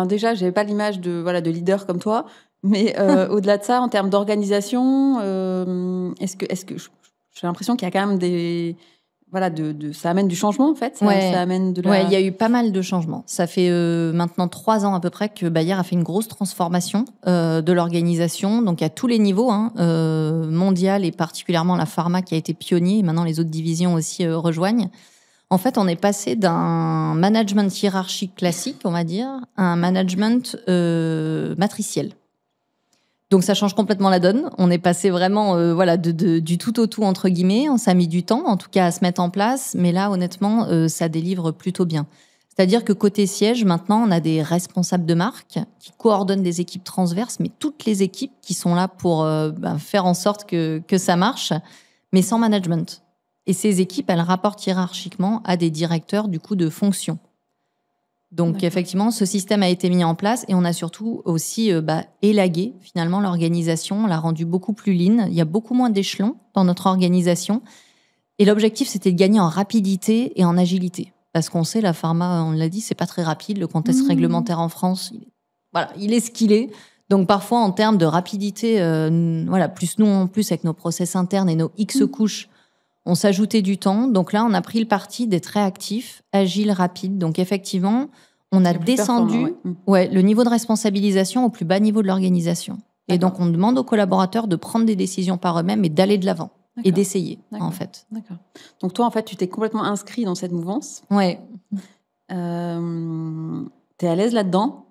déjà, j'avais pas l'image de leader comme toi. Mais au-delà de ça, en termes d'organisation, est-ce que j'ai l'impression qu'il y a quand même ça amène du changement, en fait. Ça amène de il y a eu pas mal de changements. Ça fait maintenant 3 ans à peu près que Bayer a fait une grosse transformation de l'organisation. Donc, à tous les niveaux, mondial et particulièrement la pharma qui a été pionnier. Et maintenant, les autres divisions aussi rejoignent. En fait, on est passé d'un management hiérarchique classique, on va dire, à un management matriciel. Donc, ça change complètement la donne. On est passé vraiment du tout au tout, entre guillemets. On s'est mis du temps, en tout cas, à se mettre en place. Mais là, honnêtement, ça délivre plutôt bien. C'est-à-dire que côté siège, maintenant, on a des responsables de marque qui coordonnent des équipes transverses, mais toutes les équipes qui sont là pour faire en sorte que ça marche, mais sans management. Et ces équipes, elles rapportent hiérarchiquement à des directeurs, du coup, de fonction. Donc, effectivement, ce système a été mis en place et on a surtout aussi élagué, finalement, l'organisation. On l'a rendu beaucoup plus lean. Il y a beaucoup moins d'échelons dans notre organisation. Et l'objectif, c'était de gagner en rapidité et en agilité. Parce qu'on sait, la pharma, on l'a dit, c'est pas très rapide. Le contexte réglementaire en France, il est ce qu'il est. Donc, parfois, en termes de rapidité, plus nous, en plus, avec nos process internes et nos X couches, on s'ajoutait du temps. Donc là, on a pris le parti d'être réactif, agile, rapide. Donc effectivement, on a descendu le niveau de responsabilisation au plus bas niveau de l'organisation. Et donc, on demande aux collaborateurs de prendre des décisions par eux-mêmes et d'aller de l'avant et d'essayer, en fait. D'accord. Donc toi, en fait, tu t'es complètement inscrit dans cette mouvance. Ouais. T'es à l'aise là-dedans ?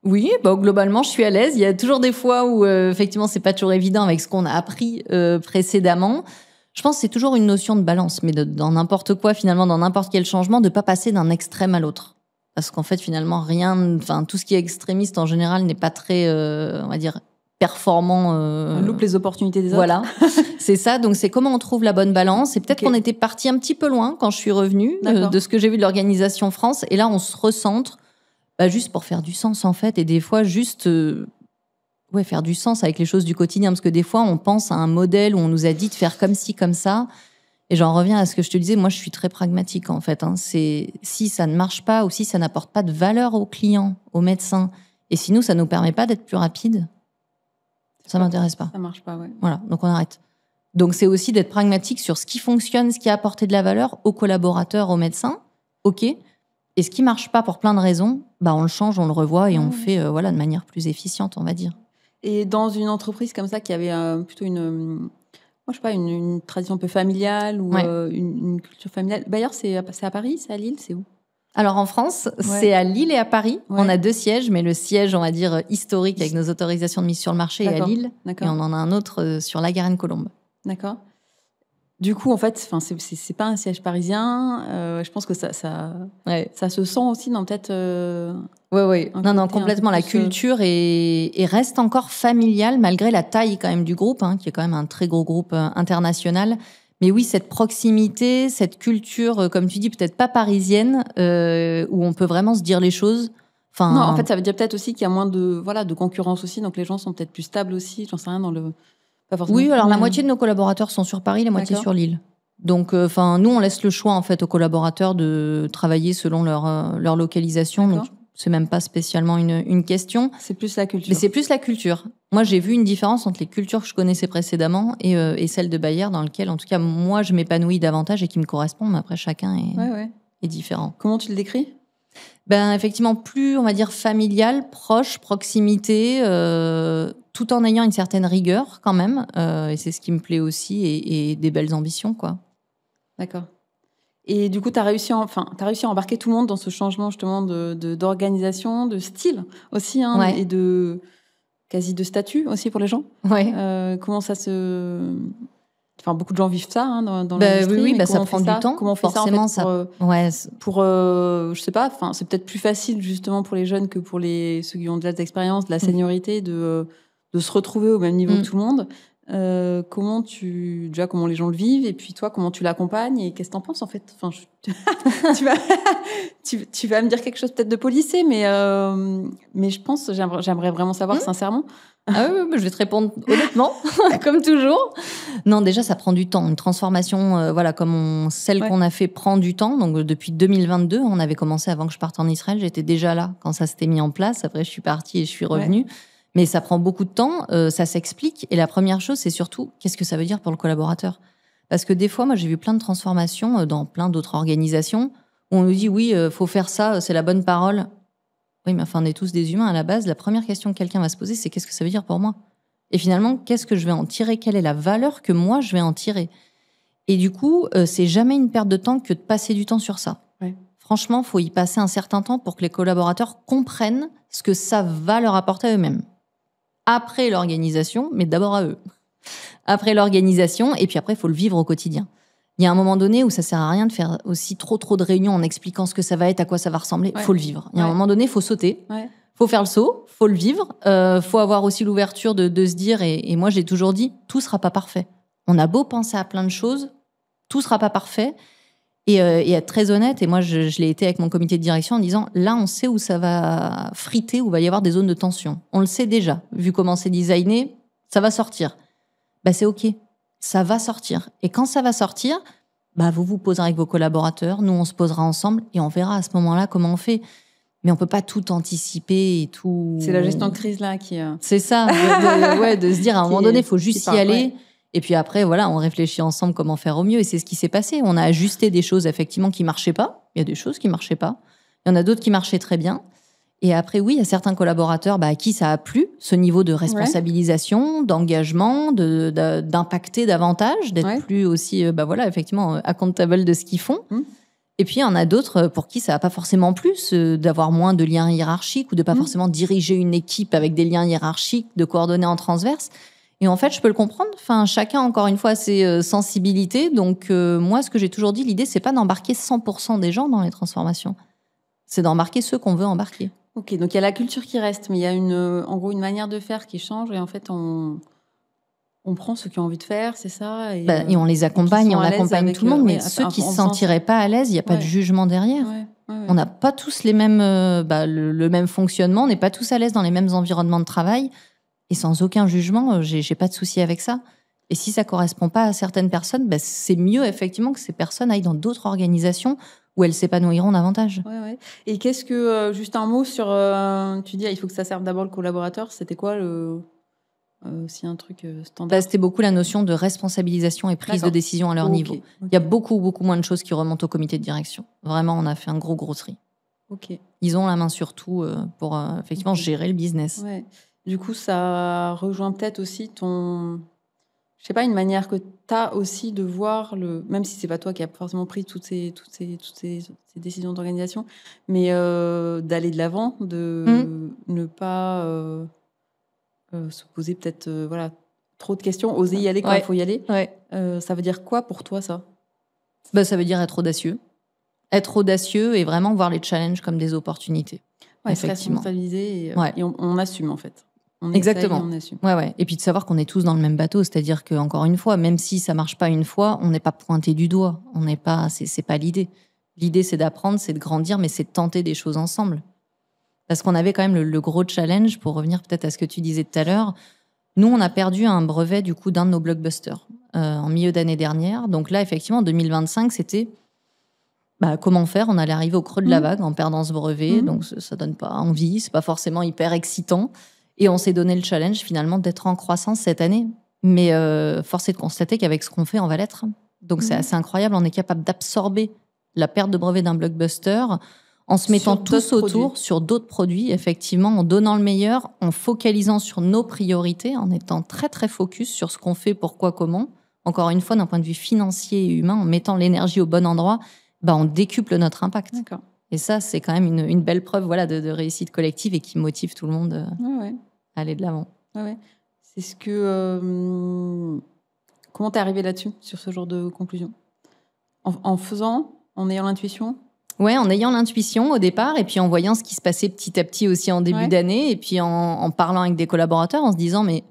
Oui, globalement, je suis à l'aise. Il y a toujours des fois où, effectivement, c'est pas toujours évident avec ce qu'on a appris précédemment. Je pense que c'est toujours une notion de balance, mais dans n'importe quoi, finalement, dans n'importe quel changement, de pas passer d'un extrême à l'autre. Parce qu'en fait, finalement, tout ce qui est extrémiste, en général, n'est pas très, on va dire, performant. On loupe les opportunités des autres. Voilà, c'est ça. Donc, c'est comment on trouve la bonne balance. Et peut-être qu'on était parti un petit peu loin quand je suis revenue de ce que j'ai vu de l'organisation France. Et là, on se recentre juste pour faire du sens, en fait. Et des fois, juste... faire du sens avec les choses du quotidien. Parce que des fois, on pense à un modèle où on nous a dit de faire comme ci, comme ça. Et j'en reviens à ce que je te disais. Moi, je suis très pragmatique, en fait. C'est si ça ne marche pas ou si ça n'apporte pas de valeur aux clients, aux médecins, et si nous, ça ne nous permet pas d'être plus rapide, ça ne m'intéresse pas. Ça ne marche pas, ouais. Voilà, donc on arrête. Donc, c'est aussi d'être pragmatique sur ce qui fonctionne, ce qui a apporté de la valeur aux collaborateurs, aux médecins. OK. Et ce qui ne marche pas pour plein de raisons, on le change, on le revoit et on fait de manière plus efficiente, on va dire. Et dans une entreprise comme ça qui avait plutôt une tradition un peu familiale ou une culture familiale. D'ailleurs, c'est à Paris, c'est à Lille, c'est où ? Alors en France, c'est à Lille et à Paris. On a 2 sièges, mais le siège, on va dire, historique avec nos autorisations de mise sur le marché est à Lille. Et on en a un autre sur la Garenne-Colombe. D'accord. Du coup, en fait, c'est pas un siège parisien. Je pense que ça se sent aussi dans peut-être... Oui. Non, complètement. La culture reste encore familiale, malgré la taille quand même du groupe, qui est quand même un très gros groupe international. Mais oui, cette proximité, cette culture, comme tu dis, peut-être pas parisienne, où on peut vraiment se dire les choses. Non, en fait, ça veut dire peut-être aussi qu'il y a moins de concurrence aussi, donc les gens sont peut-être plus stables aussi, j'en sais rien, dans le... Oui, alors la moitié de nos collaborateurs sont sur Paris, la moitié sur Lille. Donc, nous, on laisse le choix en fait aux collaborateurs de travailler selon leur localisation. D'accord. Donc, c'est même pas spécialement une question. C'est plus la culture. Mais c'est plus la culture. Moi, j'ai vu une différence entre les cultures que je connaissais précédemment et celles de Bayer, dans lesquelles, en tout cas, moi, je m'épanouis davantage et qui me correspondent. Mais après, chacun est différent. Comment tu le décris ? Effectivement, plus, on va dire, familial, proche, proximité, tout en ayant une certaine rigueur quand même. Et c'est ce qui me plaît aussi, et des belles ambitions, quoi. D'accord. Et du coup, tu as réussi à embarquer tout le monde dans ce changement justement d'organisation, de style aussi, hein, Ouais. et quasi de statut aussi pour les gens. Ouais. Comment ça se... Enfin, beaucoup de gens vivent ça, hein, dans l'industrie. Oui, mais ça comment prend on fait du temps. Comment on fait forcément, ça, en fait, je sais pas, c'est peut-être plus facile justement pour les jeunes que pour ceux qui ont de l'expérience, de la seniorité, de se retrouver au même niveau que tout le monde. Comment les gens le vivent, et puis toi, comment tu l'accompagnes, et qu'est-ce que t'en penses en fait? Tu vas me dire quelque chose peut-être de policé, mais je pense, j'aimerais vraiment savoir sincèrement. Ah oui, je vais te répondre honnêtement, comme toujours. Non, déjà, ça prend du temps. Une transformation, comme celle qu'on a fait, prend du temps. Donc, depuis 2022, on avait commencé avant que je parte en Israël. J'étais déjà là quand ça s'était mis en place. Après, je suis partie et je suis revenue. Ouais. Mais ça prend beaucoup de temps, ça s'explique. Et la première chose, c'est surtout, qu'est-ce que ça veut dire pour le collaborateur ? Parce que des fois, moi, j'ai vu plein de transformations dans plein d'autres organisations où on nous dit, oui, faut faire ça, c'est la bonne parole. Oui, mais on est tous des humains à la base. La première question que quelqu'un va se poser, c'est qu'est-ce que ça veut dire pour moi ? Et finalement, qu'est-ce que je vais en tirer ? Quelle est la valeur que moi, je vais en tirer ? Et du coup, c'est jamais une perte de temps que de passer du temps sur ça. Ouais. Franchement, il faut y passer un certain temps pour que les collaborateurs comprennent ce que ça va leur apporter à eux-mêmes. Après l'organisation, mais d'abord à eux. Après l'organisation, et puis après, il faut le vivre au quotidien. Il y a un moment donné où ça sert à rien de faire aussi trop de réunions en expliquant ce que ça va être, à quoi ça va ressembler. Il faut le vivre. Il y a un moment donné, il faut sauter. Il faut faire le saut, il faut le vivre. Faut avoir aussi l'ouverture de se dire, et moi j'ai toujours dit, tout ne sera pas parfait. On a beau penser à plein de choses, tout ne sera pas parfait. Et être très honnête, et moi je l'ai été avec mon comité de direction en disant, là on sait où ça va friter, où il va y avoir des zones de tension. On le sait déjà, vu comment c'est designé, ça va sortir. C'est ok, ça va sortir. Et quand ça va sortir, vous vous poserez avec vos collaborateurs, nous on se posera ensemble et on verra à ce moment-là comment on fait. Mais on peut pas tout anticiper et tout. C'est la gestion de crise là qui. C'est ça, de se dire à un moment donné, il faut juste y aller. Ouais. Et puis après, on réfléchit ensemble comment faire au mieux. Et c'est ce qui s'est passé. On a ajusté des choses effectivement qui marchaient pas. Il y a des choses qui marchaient pas. Il y en a d'autres qui marchaient très bien. Et après, oui, il y a certains collaborateurs à qui ça a plu, ce niveau de responsabilisation, d'engagement, d'impacter davantage, d'être plus aussi, effectivement, accountable de ce qu'ils font. Et puis, il y en a d'autres pour qui ça n'a pas forcément plu, d'avoir moins de liens hiérarchiques ou de pas forcément diriger une équipe avec des liens hiérarchiques, de coordonner en transverse. Et en fait, je peux le comprendre. Chacun, encore une fois, a ses sensibilités. Donc, moi, ce que j'ai toujours dit, l'idée, c'est pas d'embarquer 100% des gens dans les transformations. C'est d'embarquer ceux qu'on veut embarquer. Ok, donc il y a la culture qui reste, mais il y a en gros une manière de faire qui change. Et en fait, on prend ceux qui ont envie de faire, c'est ça, et on les accompagne, et on accompagne tout le monde. Mais ceux qui ne se sentiraient pas à l'aise, il n'y a pas de jugement derrière. On n'a pas tous les mêmes, le même fonctionnement. On n'est pas tous à l'aise dans les mêmes environnements de travail. Et sans aucun jugement, j'ai pas de souci avec ça. Et si ça correspond pas à certaines personnes, c'est mieux effectivement que ces personnes aillent dans d'autres organisations où elles s'épanouiront davantage. Ouais. Et qu'est-ce que, juste un mot sur, tu dis, il faut que ça serve d'abord le collaborateur. C'était quoi aussi un truc standard? C'était beaucoup la notion de responsabilisation et prise de décision à leur niveau. Il y a beaucoup moins de choses qui remontent au comité de direction. Vraiment, on a fait un gros tri. Ils ont la main sur tout pour effectivement gérer le business. Ouais. Du coup, ça rejoint peut-être aussi je sais pas, une manière que tu as aussi de voir même si c'est pas toi qui as forcément pris toutes ces décisions d'organisation, mais d'aller de l'avant, de ne pas se poser peut-être trop de questions, oser y aller quand il faut y aller. Ça veut dire quoi pour toi, ça ? Ça veut dire être audacieux. Être audacieux et vraiment voir les challenges comme des opportunités. Se responsabiliser et on assume en fait. Exactement. On assume. Et puis de savoir qu'on est tous dans le même bateau, c'est-à-dire que encore une fois, même si ça marche pas une fois, on n'est pas pointé du doigt. On n'est pas, c'est pas l'idée. L'idée, c'est d'apprendre, c'est de grandir, mais c'est de tenter des choses ensemble. Parce qu'on avait quand même le gros challenge, pour revenir peut-être à ce que tu disais tout à l'heure. Nous, on a perdu un brevet du coup d'un de nos blockbusters. en milieu d'année dernière. Donc là, effectivement, en 2025, c'était comment faire. On allait arriver au creux de la vague en perdant ce brevet. Donc ça donne pas envie, c'est pas forcément hyper excitant. Et on s'est donné le challenge finalement d'être en croissance cette année. Mais force est de constater qu'avec ce qu'on fait, on va l'être. Donc c'est assez incroyable. On est capable d'absorber la perte de brevet d'un blockbuster en se mettant tous autour sur d'autres produits, effectivement, en donnant le meilleur, en focalisant sur nos priorités, en étant très, très focus sur ce qu'on fait, pourquoi, comment. Encore une fois, d'un point de vue financier et humain, en mettant l'énergie au bon endroit, on décuple notre impact. D'accord. Et ça, c'est quand même une belle preuve de réussite collective et qui motive tout le monde à aller de l'avant. Ouais. C'est ce que... Comment t'es arrivé là-dessus, sur ce genre de conclusion ? En faisant, en ayant l'intuition ? Ouais, en ayant l'intuition au départ et puis en voyant ce qui se passait petit à petit aussi en début d'année et puis en parlant avec des collaborateurs, en se disant mais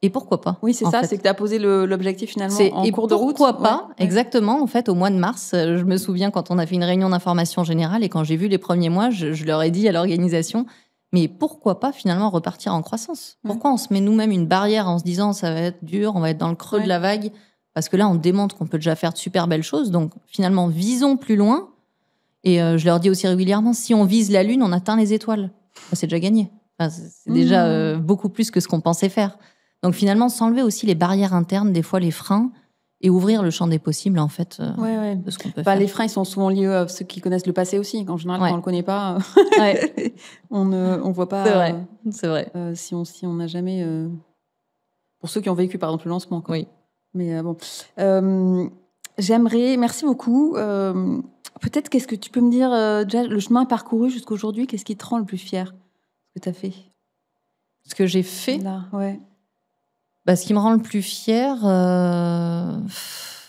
et pourquoi pas ? Oui, c'est ça, c'est que tu as posé l'objectif finalement en cours de route. Pourquoi pas ? Exactement. En fait, au mois de mars, je me souviens quand on a fait une réunion d'information générale et quand j'ai vu les premiers mois, je leur ai dit à l'organisation mais pourquoi pas finalement repartir en croissance ? Pourquoi on se met nous-mêmes une barrière en se disant ça va être dur, on va être dans le creux de la vague ? Parce que là, on démontre qu'on peut déjà faire de super belles choses. Donc finalement, visons plus loin. Et je leur dis aussi régulièrement, si on vise la Lune, on atteint les étoiles. C'est déjà gagné. C'est déjà beaucoup plus que ce qu'on pensait faire. Donc finalement, s'enlever aussi les barrières internes, des fois les freins, et ouvrir le champ des possibles, en fait, de ce qu'on peut faire. Les freins, ils sont souvent liés à ceux qui connaissent le passé aussi. En général, quand on ne le connaît pas, on ne voit pas... C'est vrai. Si on n'a jamais... Pour ceux qui ont vécu, par exemple, le lancement. Quoi. Oui. Mais j'aimerais... Merci beaucoup. Peut-être, qu'est-ce que tu peux me dire, déjà, le chemin parcouru jusqu'à aujourd'hui, qu'est-ce qui te rend le plus fier, ce que tu as fait ? Ce que j'ai fait ? Là, ouais. Ce qui me rend le plus fier,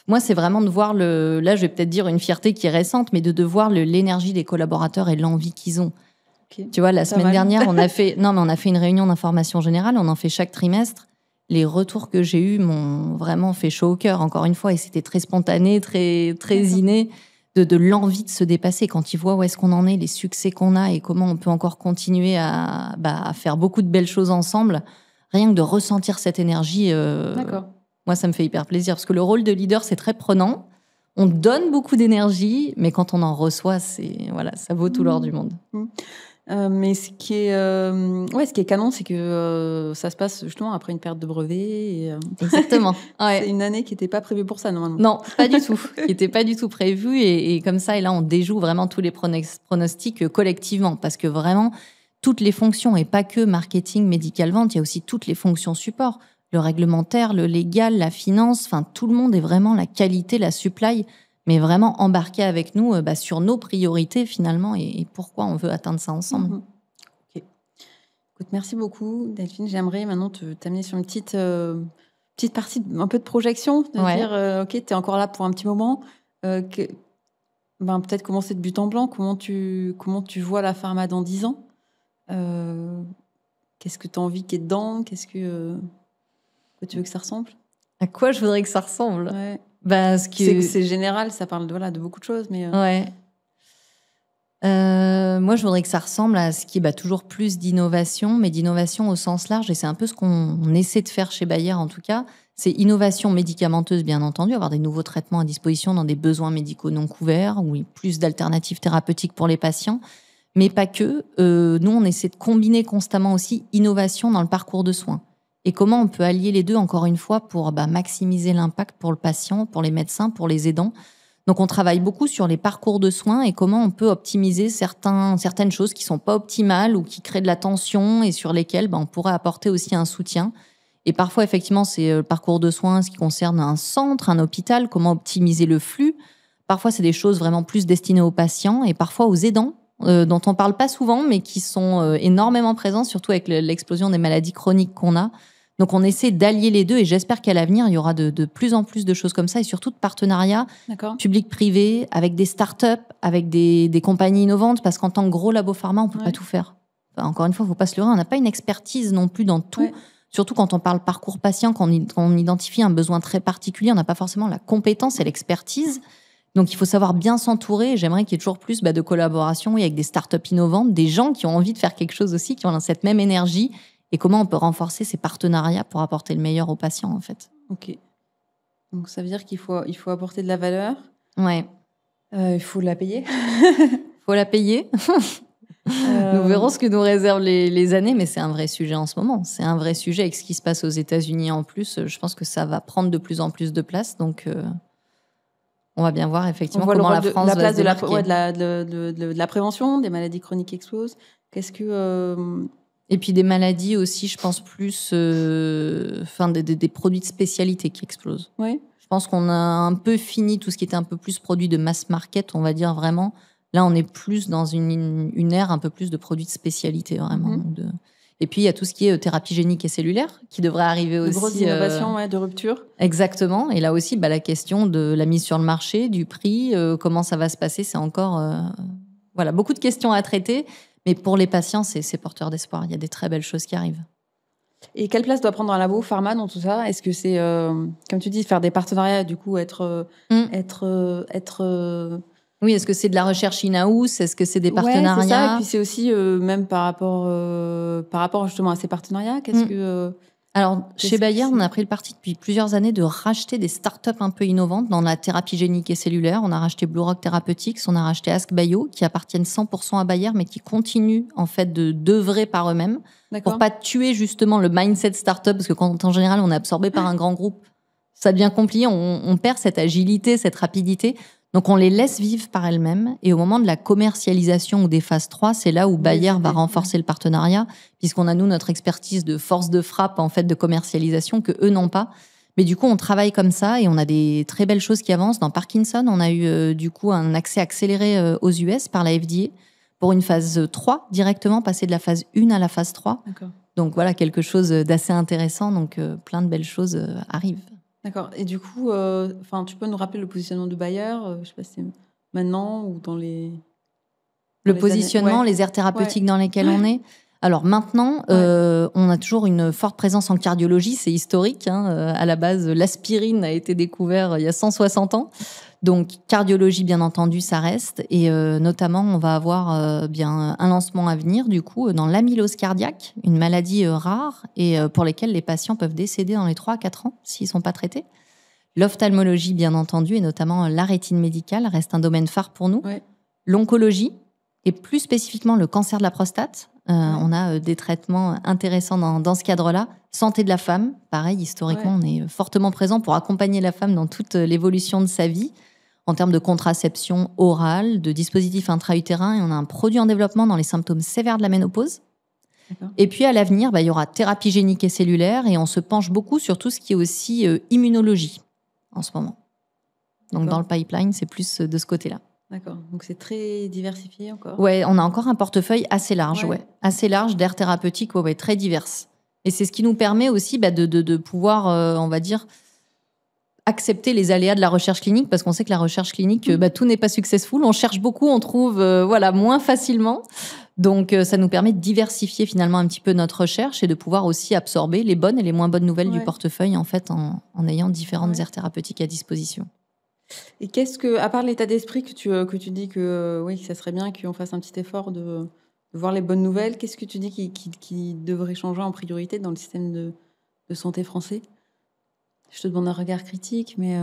moi, c'est vraiment de voir là, je vais peut-être dire une fierté qui est récente, mais de voir l'énergie des collaborateurs et l'envie qu'ils ont. Okay. Tu vois, la semaine dernière, on a fait une réunion d'information générale, on en fait chaque trimestre. Les retours que j'ai eus m'ont vraiment fait chaud au cœur, encore une fois, et c'était très spontané, très, très inné. De l'envie de se dépasser quand ils voient où est-ce qu'on en est, les succès qu'on a et comment on peut encore continuer à faire beaucoup de belles choses ensemble. Rien que de ressentir cette énergie, moi, ça me fait hyper plaisir. Parce que le rôle de leader, c'est très prenant. On donne beaucoup d'énergie, mais quand on en reçoit, ça vaut tout l'or du monde. Mais ce qui est canon, c'est que ça se passe justement après une perte de brevet. Exactement. C'est une année qui n'était pas prévue pour ça, normalement. Non, pas du tout. Qui n'était pas du tout prévue. Et comme ça, et là, on déjoue vraiment tous les pronostics collectivement. Parce que vraiment, toutes les fonctions, et pas que marketing, médical, vente, il y a aussi toutes les fonctions support. Le réglementaire, le légal, la finance, tout le monde est vraiment la qualité, la supply, mais vraiment embarqué avec nous sur nos priorités finalement et pourquoi on veut atteindre ça ensemble. Okay. Écoute, merci beaucoup Delphine. J'aimerais maintenant t'amener sur une petite partie, un peu de projection, de dire ok, t'es encore là pour un petit moment. Peut-être commencer de but en blanc. Comment tu vois la pharma dans 10 ans ? Qu'est-ce que tu as envie qu'il y ait dedans ? Qu'est-ce que tu veux que ça ressemble ? À quoi je voudrais que ça ressemble ? C'est général, ça parle de beaucoup de choses. Mais moi, je voudrais que ça ressemble à ce qui est toujours plus d'innovation, mais d'innovation au sens large. Et c'est un peu ce qu'on essaie de faire chez Bayer, en tout cas. C'est innovation médicamenteuse, bien entendu, avoir des nouveaux traitements à disposition dans des besoins médicaux non couverts ou plus d'alternatives thérapeutiques pour les patients. Mais pas que. Nous, on essaie de combiner constamment aussi innovation dans le parcours de soins. Et comment on peut allier les deux, encore une fois, pour maximiser l'impact pour le patient, pour les médecins, pour les aidants. Donc, on travaille beaucoup sur les parcours de soins et comment on peut optimiser certaines choses qui ne sont pas optimales ou qui créent de la tension et sur lesquelles on pourrait apporter aussi un soutien. Et parfois, effectivement, c'est le parcours de soins, ce qui concerne un centre, un hôpital, comment optimiser le flux. Parfois, c'est des choses vraiment plus destinées aux patients et parfois aux aidants, dont on ne parle pas souvent, mais qui sont énormément présents, surtout avec l'explosion des maladies chroniques qu'on a. Donc, on essaie d'allier les deux et j'espère qu'à l'avenir, il y aura de plus en plus de choses comme ça et surtout de partenariats public-privé avec des startups, avec des compagnies innovantes parce qu'en tant que gros labo pharma, on ne peut pas tout faire. Encore une fois, il ne faut pas se leurrer, on n'a pas une expertise non plus dans tout. Surtout quand on parle parcours patient, quand on identifie un besoin très particulier, on n'a pas forcément la compétence et l'expertise. Donc, il faut savoir bien s'entourer. J'aimerais qu'il y ait toujours plus de collaboration avec des startups innovantes, des gens qui ont envie de faire quelque chose aussi, qui ont cette même énergie. Et comment on peut renforcer ces partenariats pour apporter le meilleur aux patients, en fait. Ok. Donc, ça veut dire qu'il faut apporter de la valeur. Ouais. Il faut la payer. Faut la payer. Nous verrons ce que nous réservent les années, mais c'est un vrai sujet en ce moment. C'est un vrai sujet avec ce qui se passe aux États-Unis en plus. Je pense que ça va prendre de plus en plus de place. Donc, on va bien voir effectivement comment la France va se démarquer. De la prévention, des maladies chroniques explosent. Qu'est-ce que... Et puis des maladies aussi, je pense plus... des produits de spécialité qui explosent. Oui. Je pense qu'on a un peu fini tout ce qui était un peu plus produit de mass market, on va dire vraiment. Là, on est plus dans une ère un peu plus de produits de spécialité, vraiment. Et puis, il y a tout ce qui est thérapie génique et cellulaire qui devrait arriver aussi. De grosses innovations, de rupture. Exactement. Et là aussi, la question de la mise sur le marché, du prix, comment ça va se passer, c'est encore... beaucoup de questions à traiter. Mais pour les patients, c'est porteur d'espoir. Il y a des très belles choses qui arrivent. Et quelle place doit prendre un labo pharma dans tout ça ? Est-ce que c'est, comme tu dis, faire des partenariats, du coup, Oui, est-ce que c'est de la recherche in-house ? Est-ce que c'est des partenariats ? Ouais, c'est ça. Et puis c'est aussi, même par rapport justement à ces partenariats, qu'est-ce que... Alors, chez Bayer, on a pris le parti depuis plusieurs années de racheter des startups un peu innovantes dans la thérapie génique et cellulaire. On a racheté Blue Rock Therapeutics, on a racheté AskBio, qui appartiennent 100% à Bayer, mais qui continuent en fait d'œuvrer par eux-mêmes. D'accord. Pour pas tuer justement le mindset startup, parce que quand en général on est absorbé par un grand groupe, ça devient compliqué, on perd cette agilité, cette rapidité. Donc, on les laisse vivre par elles-mêmes. Et au moment de la commercialisation ou des phases 3, c'est là où Bayer va renforcer le partenariat, puisqu'on a, nous, notre expertise de force de frappe, en fait, de commercialisation, que eux n'ont pas. Mais du coup, on travaille comme ça et on a des très belles choses qui avancent. Dans Parkinson, on a eu, du coup, un accès accéléré aux US par la FDA pour une phase 3, directement passer de la phase 1 à la phase 3. D'accord. Donc, voilà, quelque chose d'assez intéressant. Donc, plein de belles choses arrivent. D'accord. Et du coup, tu peux nous rappeler le positionnement de Bayer, je sais pas si c'est maintenant ou dans les... Le positionnement, les aires thérapeutiques dans lesquelles on est. Alors maintenant, on a toujours une forte présence en cardiologie, c'est historique. À la base, l'aspirine a été découvert il y a 160 ans. Donc cardiologie, bien entendu, ça reste. Et notamment, on va avoir un lancement à venir, du coup, dans l'amylose cardiaque, une maladie rare et pour lesquelles les patients peuvent décéder dans les 3 à 4 ans s'ils ne sont pas traités. L'ophtalmologie, bien entendu, et notamment la rétine médicale, reste un domaine phare pour nous. Ouais. L'oncologie, et plus spécifiquement le cancer de la prostate. On a des traitements intéressants dans ce cadre-là. Santé de la femme, pareil, historiquement, on est fortement présent pour accompagner la femme dans toute l'évolution de sa vie, en termes de contraception orale, de dispositifs intra-utérins, et on a un produit en développement dans les symptômes sévères de la ménopause. D'accord. Et puis à l'avenir, il y aura thérapie génique et cellulaire, et on se penche beaucoup sur tout ce qui est aussi immunologie en ce moment. Donc dans le pipeline, c'est plus de ce côté-là. D'accord, donc c'est très diversifié encore. Ouais, on a encore un portefeuille assez large, assez large d'aires thérapeutiques, très diverses. Et c'est ce qui nous permet aussi de pouvoir, on va dire, accepter les aléas de la recherche clinique, parce qu'on sait que la recherche clinique, tout n'est pas successful. On cherche beaucoup, on trouve moins facilement. Donc, ça nous permet de diversifier finalement un petit peu notre recherche et de pouvoir aussi absorber les bonnes et les moins bonnes nouvelles du portefeuille, en fait, en ayant différentes aires thérapeutiques à disposition. Et qu'est-ce que, à part l'état d'esprit que tu dis que ça serait bien qu'on fasse un petit effort de voir les bonnes nouvelles, qu'est-ce que tu dis qui devrait changer en priorité dans le système de santé français ? Je te demande un regard critique, mais...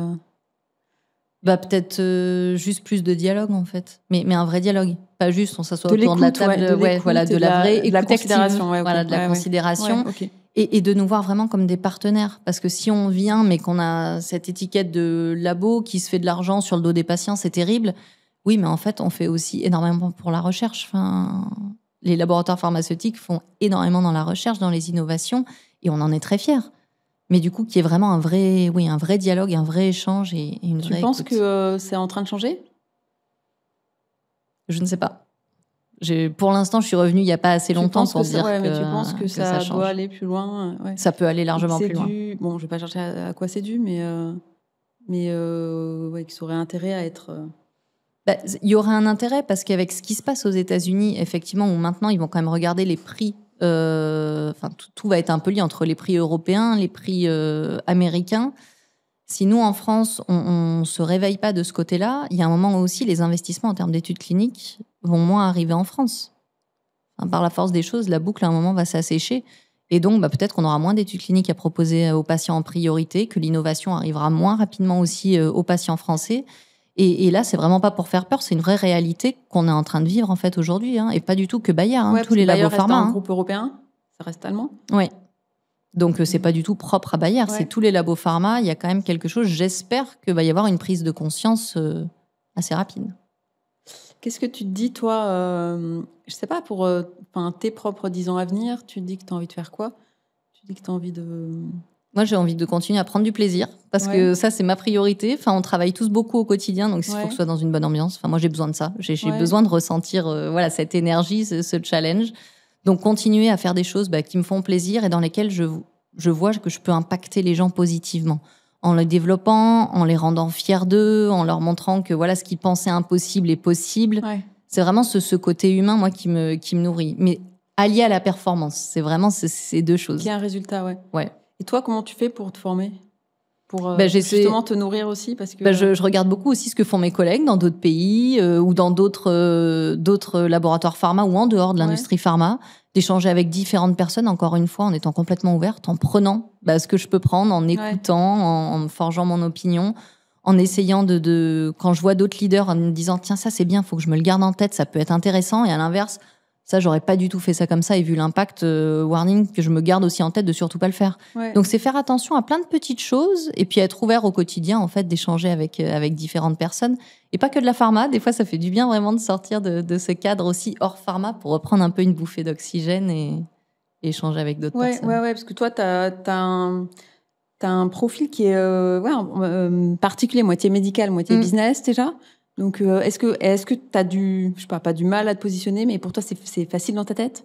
peut-être juste plus de dialogue, en fait. Mais un vrai dialogue. Pas juste on s'assoit autour de la table, de la vraie écoute, de la considération. De la considération. Ouais, okay. Et de nous voir vraiment comme des partenaires. Parce que si on vient, mais qu'on a cette étiquette de labo qui se fait de l'argent sur le dos des patients, c'est terrible. Oui, mais en fait, on fait aussi énormément pour la recherche. Enfin, les laboratoires pharmaceutiques font énormément dans la recherche, dans les innovations, et on en est très fiers. Mais du coup, qu'il y ait vraiment un vrai dialogue, un vrai échange et une vraie écoute. Tu penses que c'est en train de changer ? Je ne sais pas. Pour l'instant, je suis revenue il n'y a pas assez longtemps pour dire mais tu penses que ça doit aller plus loin ? Ça peut aller largement plus loin. Bon, je ne vais pas chercher à quoi c'est dû, mais que ça aurait intérêt à être... Il y aurait un intérêt parce qu'avec ce qui se passe aux États-Unis, effectivement, où maintenant, ils vont quand même regarder les prix. Tout va être un peu lié entre les prix européens, les prix américains. Si nous, en France, on ne se réveille pas de ce côté-là, il y a un moment où aussi les investissements en termes d'études cliniques vont moins arriver en France. Par la force des choses, la boucle, à un moment, va s'assécher. Et donc, peut-être qu'on aura moins d'études cliniques à proposer aux patients en priorité, que l'innovation arrivera moins rapidement aussi aux patients français. Et là, c'est vraiment pas pour faire peur, c'est une vraie réalité qu'on est en train de vivre en fait aujourd'hui, et pas du tout que Bayer, tous les labos pharma. Bayer reste un groupe européen, ça reste allemand. Oui. Donc, c'est pas du tout propre à Bayer, c'est tous les labos pharma. Il y a quand même quelque chose, j'espère qu'il va y avoir une prise de conscience assez rapide. Qu'est-ce que tu te dis, toi, je sais pas, pour tes propres 10 ans à venir, tu te dis que tu as envie de faire quoi? Tu dis que tu as envie de... Moi, j'ai envie de continuer à prendre du plaisir, parce que ça, c'est ma priorité. Enfin, on travaille tous beaucoup au quotidien, donc il faut que ce soit dans une bonne ambiance. Enfin, moi, j'ai besoin de ça. J'ai besoin de ressentir cette énergie, ce challenge. Donc, continuer à faire des choses qui me font plaisir et dans lesquelles je vois que je peux impacter les gens positivement. En les développant, en les rendant fiers d'eux, en leur montrant que ce qu'ils pensaient impossible est possible. Ouais. C'est vraiment ce côté humain, moi, qui me nourrit. Mais allié à la performance, c'est vraiment ces deux choses. Qui a un résultat, ouais. Et toi, comment tu fais pour te former? Pour justement te nourrir aussi parce que... je regarde beaucoup aussi ce que font mes collègues dans d'autres pays ou dans d'autres laboratoires pharma ou en dehors de l'industrie pharma, d'échanger avec différentes personnes, encore une fois, en étant complètement ouverte, en prenant ce que je peux prendre, en écoutant, en me forgeant mon opinion, en essayant de quand je vois d'autres leaders, en me disant « Tiens, ça c'est bien, il faut que je me le garde en tête, ça peut être intéressant ». Et à l'inverse, ça, j'aurais pas du tout fait ça comme ça. Et vu l'impact, warning, que je me garde aussi en tête de surtout pas le faire. Ouais. Donc, c'est faire attention à plein de petites choses et puis être ouvert au quotidien, en fait, d'échanger avec différentes personnes. Et pas que de la pharma. Des fois, ça fait du bien vraiment de sortir de ce cadre aussi hors pharma pour reprendre un peu une bouffée d'oxygène et échanger avec d'autres personnes. Ouais, parce que toi, t'as un profil qui est particulier, moitié médical, moitié business déjà. Donc, est-ce que tu as pas du mal à te positionner, mais pour toi, c'est facile dans ta tête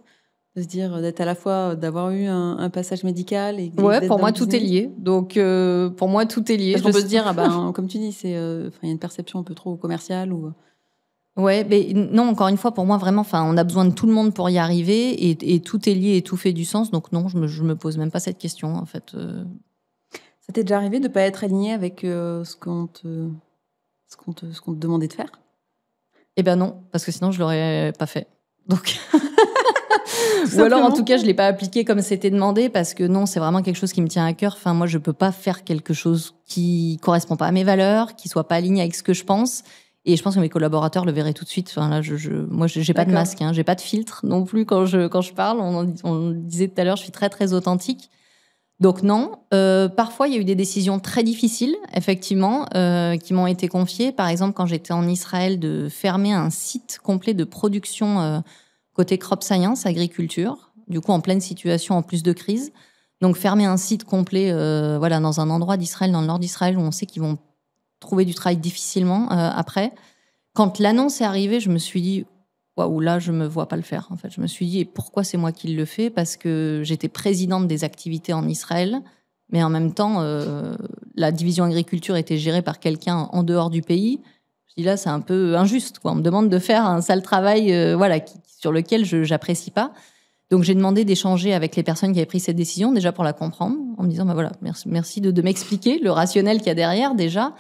de se dire, d'être à la fois, d'avoir eu un passage médical et pour moi, tout est lié. Donc, pour moi, tout est lié. Parce qu'on peut se dire, comme tu dis, il y a une perception un peu trop commerciale ou... Ouais, mais non, encore une fois, pour moi, vraiment, on a besoin de tout le monde pour y arriver et tout est lié et tout fait du sens. Donc, non, je me pose même pas cette question, en fait. Ça t'est déjà arrivé de pas être aligné avec ce qu'on te demandait de faire? Eh ben non, parce que sinon je l'aurais pas fait. Donc ou alors en tout cas je l'ai pas appliqué comme c'était demandé parce que non, c'est vraiment quelque chose qui me tient à cœur. Enfin moi je peux pas faire quelque chose qui correspond pas à mes valeurs, qui soit pas aligné avec ce que je pense. Et je pense que mes collaborateurs le verraient tout de suite. Enfin là moi j'ai pas de masque, j'ai pas de filtre non plus quand je parle. On disait tout à l'heure, je suis très très authentique. Donc non, parfois il y a eu des décisions très difficiles, effectivement, qui m'ont été confiées. Par exemple, quand j'étais en Israël, de fermer un site complet de production côté crop science, agriculture, du coup en pleine situation en plus de crise. Donc fermer un site complet dans un endroit d'Israël, dans le nord d'Israël, où on sait qu'ils vont trouver du travail difficilement après. Quand l'annonce est arrivée, je me suis dit... Waouh, là, je me vois pas le faire. En fait, je me suis dit, et pourquoi c'est moi qui le fais? Parce que j'étais présidente des activités en Israël, mais en même temps, la division agriculture était gérée par quelqu'un en dehors du pays. Je dis là, c'est un peu injuste, quoi. On me demande de faire un sale travail, sur lequel j'apprécie pas. Donc, j'ai demandé d'échanger avec les personnes qui avaient pris cette décision, déjà pour la comprendre, en me disant, merci de m'expliquer le rationnel qu'il y a derrière, déjà.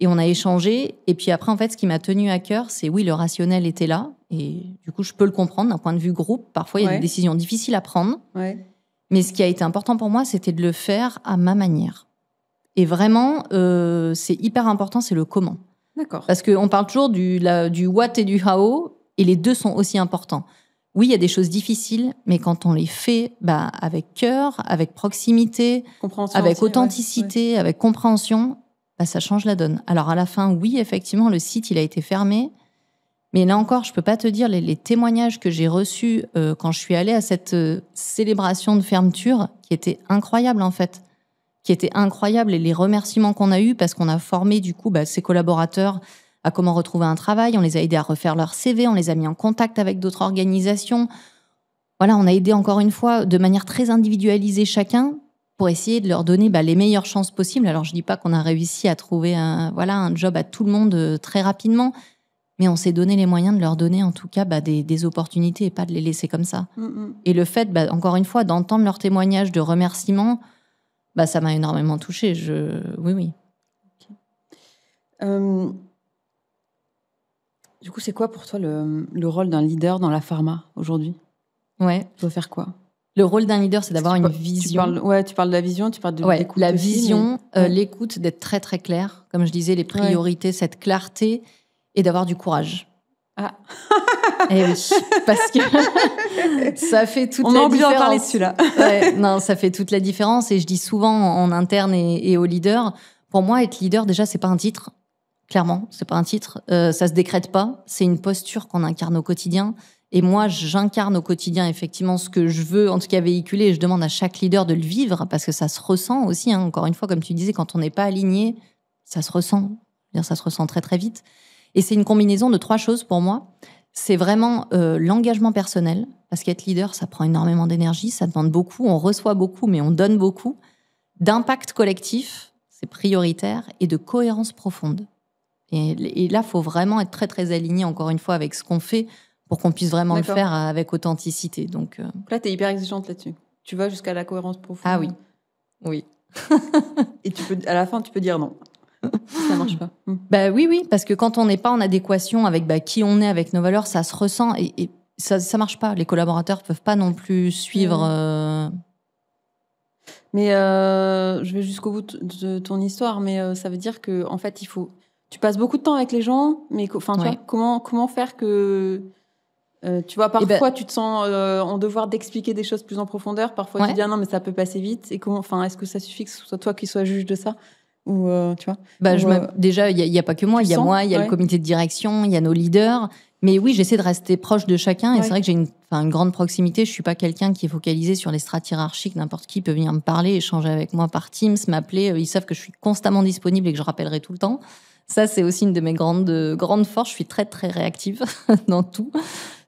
Et on a échangé. Et puis après, en fait, ce qui m'a tenu à cœur, c'est oui, le rationnel était là. Et du coup, je peux le comprendre d'un point de vue groupe. Parfois, il y a des décisions difficiles à prendre. Ouais. Mais ce qui a été important pour moi, c'était de le faire à ma manière. Et vraiment, c'est hyper important, c'est le comment. D'accord. Parce qu'on parle toujours du what et du how. Et les deux sont aussi importants. Oui, il y a des choses difficiles, mais quand on les fait avec cœur, avec proximité, avec authenticité, avec compréhension... ça change la donne. Alors, à la fin, oui, effectivement, le site, il a été fermé. Mais là encore, je peux pas te dire les témoignages que j'ai reçus quand je suis allée à cette célébration de fermeture, qui était incroyable, en fait. Qui était incroyable. Et les remerciements qu'on a eus, parce qu'on a formé, du coup, ses collaborateurs à comment retrouver un travail. On les a aidés à refaire leur CV. On les a mis en contact avec d'autres organisations. Voilà, on a aidé, encore une fois, de manière très individualisée chacun, pour essayer de leur donner les meilleures chances possibles. Alors, je dis pas qu'on a réussi à trouver un job à tout le monde très rapidement, mais on s'est donné les moyens de leur donner, en tout cas, des opportunités et pas de les laisser comme ça. Et le fait, encore une fois, d'entendre leurs témoignages de remerciements, ça m'a énormément touchée. Oui. Okay. Du coup, c'est quoi pour toi le rôle d'un leader dans la pharma aujourd'hui? Ouais. Tu dois faire quoi? Le rôle d'un leader, c'est d'avoir une vision. Tu parles de la vision, tu parles de l'écoute la aussi, vision, l'écoute, d'être très très clair. Comme je disais, les priorités, cette clarté et d'avoir du courage. Ah. Et oui, parce que ça fait toute la différence. On a oublié d'en parler de celui-là. Non, ça fait toute la différence. Et je dis souvent en interne et aux leaders, pour moi, être leader, déjà, c'est pas un titre. Clairement, c'est pas un titre. Ça se décrète pas. C'est une posture qu'on incarne au quotidien. Et moi, j'incarne au quotidien effectivement ce que je veux, en tout cas véhiculer. Et je demande à chaque leader de le vivre parce que ça se ressent aussi. Hein. Encore une fois, comme tu disais, quand on n'est pas aligné, ça se ressent. Ça se ressent très très vite. Et c'est une combinaison de 3 choses pour moi. C'est vraiment l'engagement personnel, parce qu'être leader, ça prend énormément d'énergie, ça demande beaucoup, on reçoit beaucoup, mais on donne beaucoup. D'impact collectif, c'est prioritaire, et de cohérence profonde. Et là, il faut vraiment être très, très aligné, encore une fois, avec ce qu'on fait, pour qu'on puisse vraiment le faire avec authenticité. Donc là, tu es hyper exigeante là-dessus. Tu vas jusqu'à la cohérence profonde. Ah oui. Oui. Et à la fin, tu peux dire non. Ça marche pas. Bah oui, parce que quand on n'est pas en adéquation avec qui on est, avec nos valeurs, ça se ressent et ça marche pas. Les collaborateurs peuvent pas non plus suivre. Mais je vais jusqu'au bout de ton histoire, mais ça veut dire que en fait, tu passes beaucoup de temps avec les gens, mais tu vois, comment faire que tu vois, parfois tu te sens en devoir d'expliquer des choses plus en profondeur. Parfois tu dis non, mais ça peut passer vite. Et est-ce que ça suffit que ce soit toi qui sois juge de ça? Ou tu vois déjà, il n'y a pas que moi. Il y a moi, il y a le comité de direction, il y a nos leaders. Mais oui, j'essaie de rester proche de chacun. Et c'est vrai que j'ai une grande proximité. Je ne suis pas quelqu'un qui est focalisé sur les strates hiérarchiques. N'importe qui peut venir me parler, échanger avec moi par Teams, m'appeler. Ils savent que je suis constamment disponible et que je rappellerai tout le temps. Ça, c'est aussi une de mes grandes forces. Je suis très, très réactive dans tout.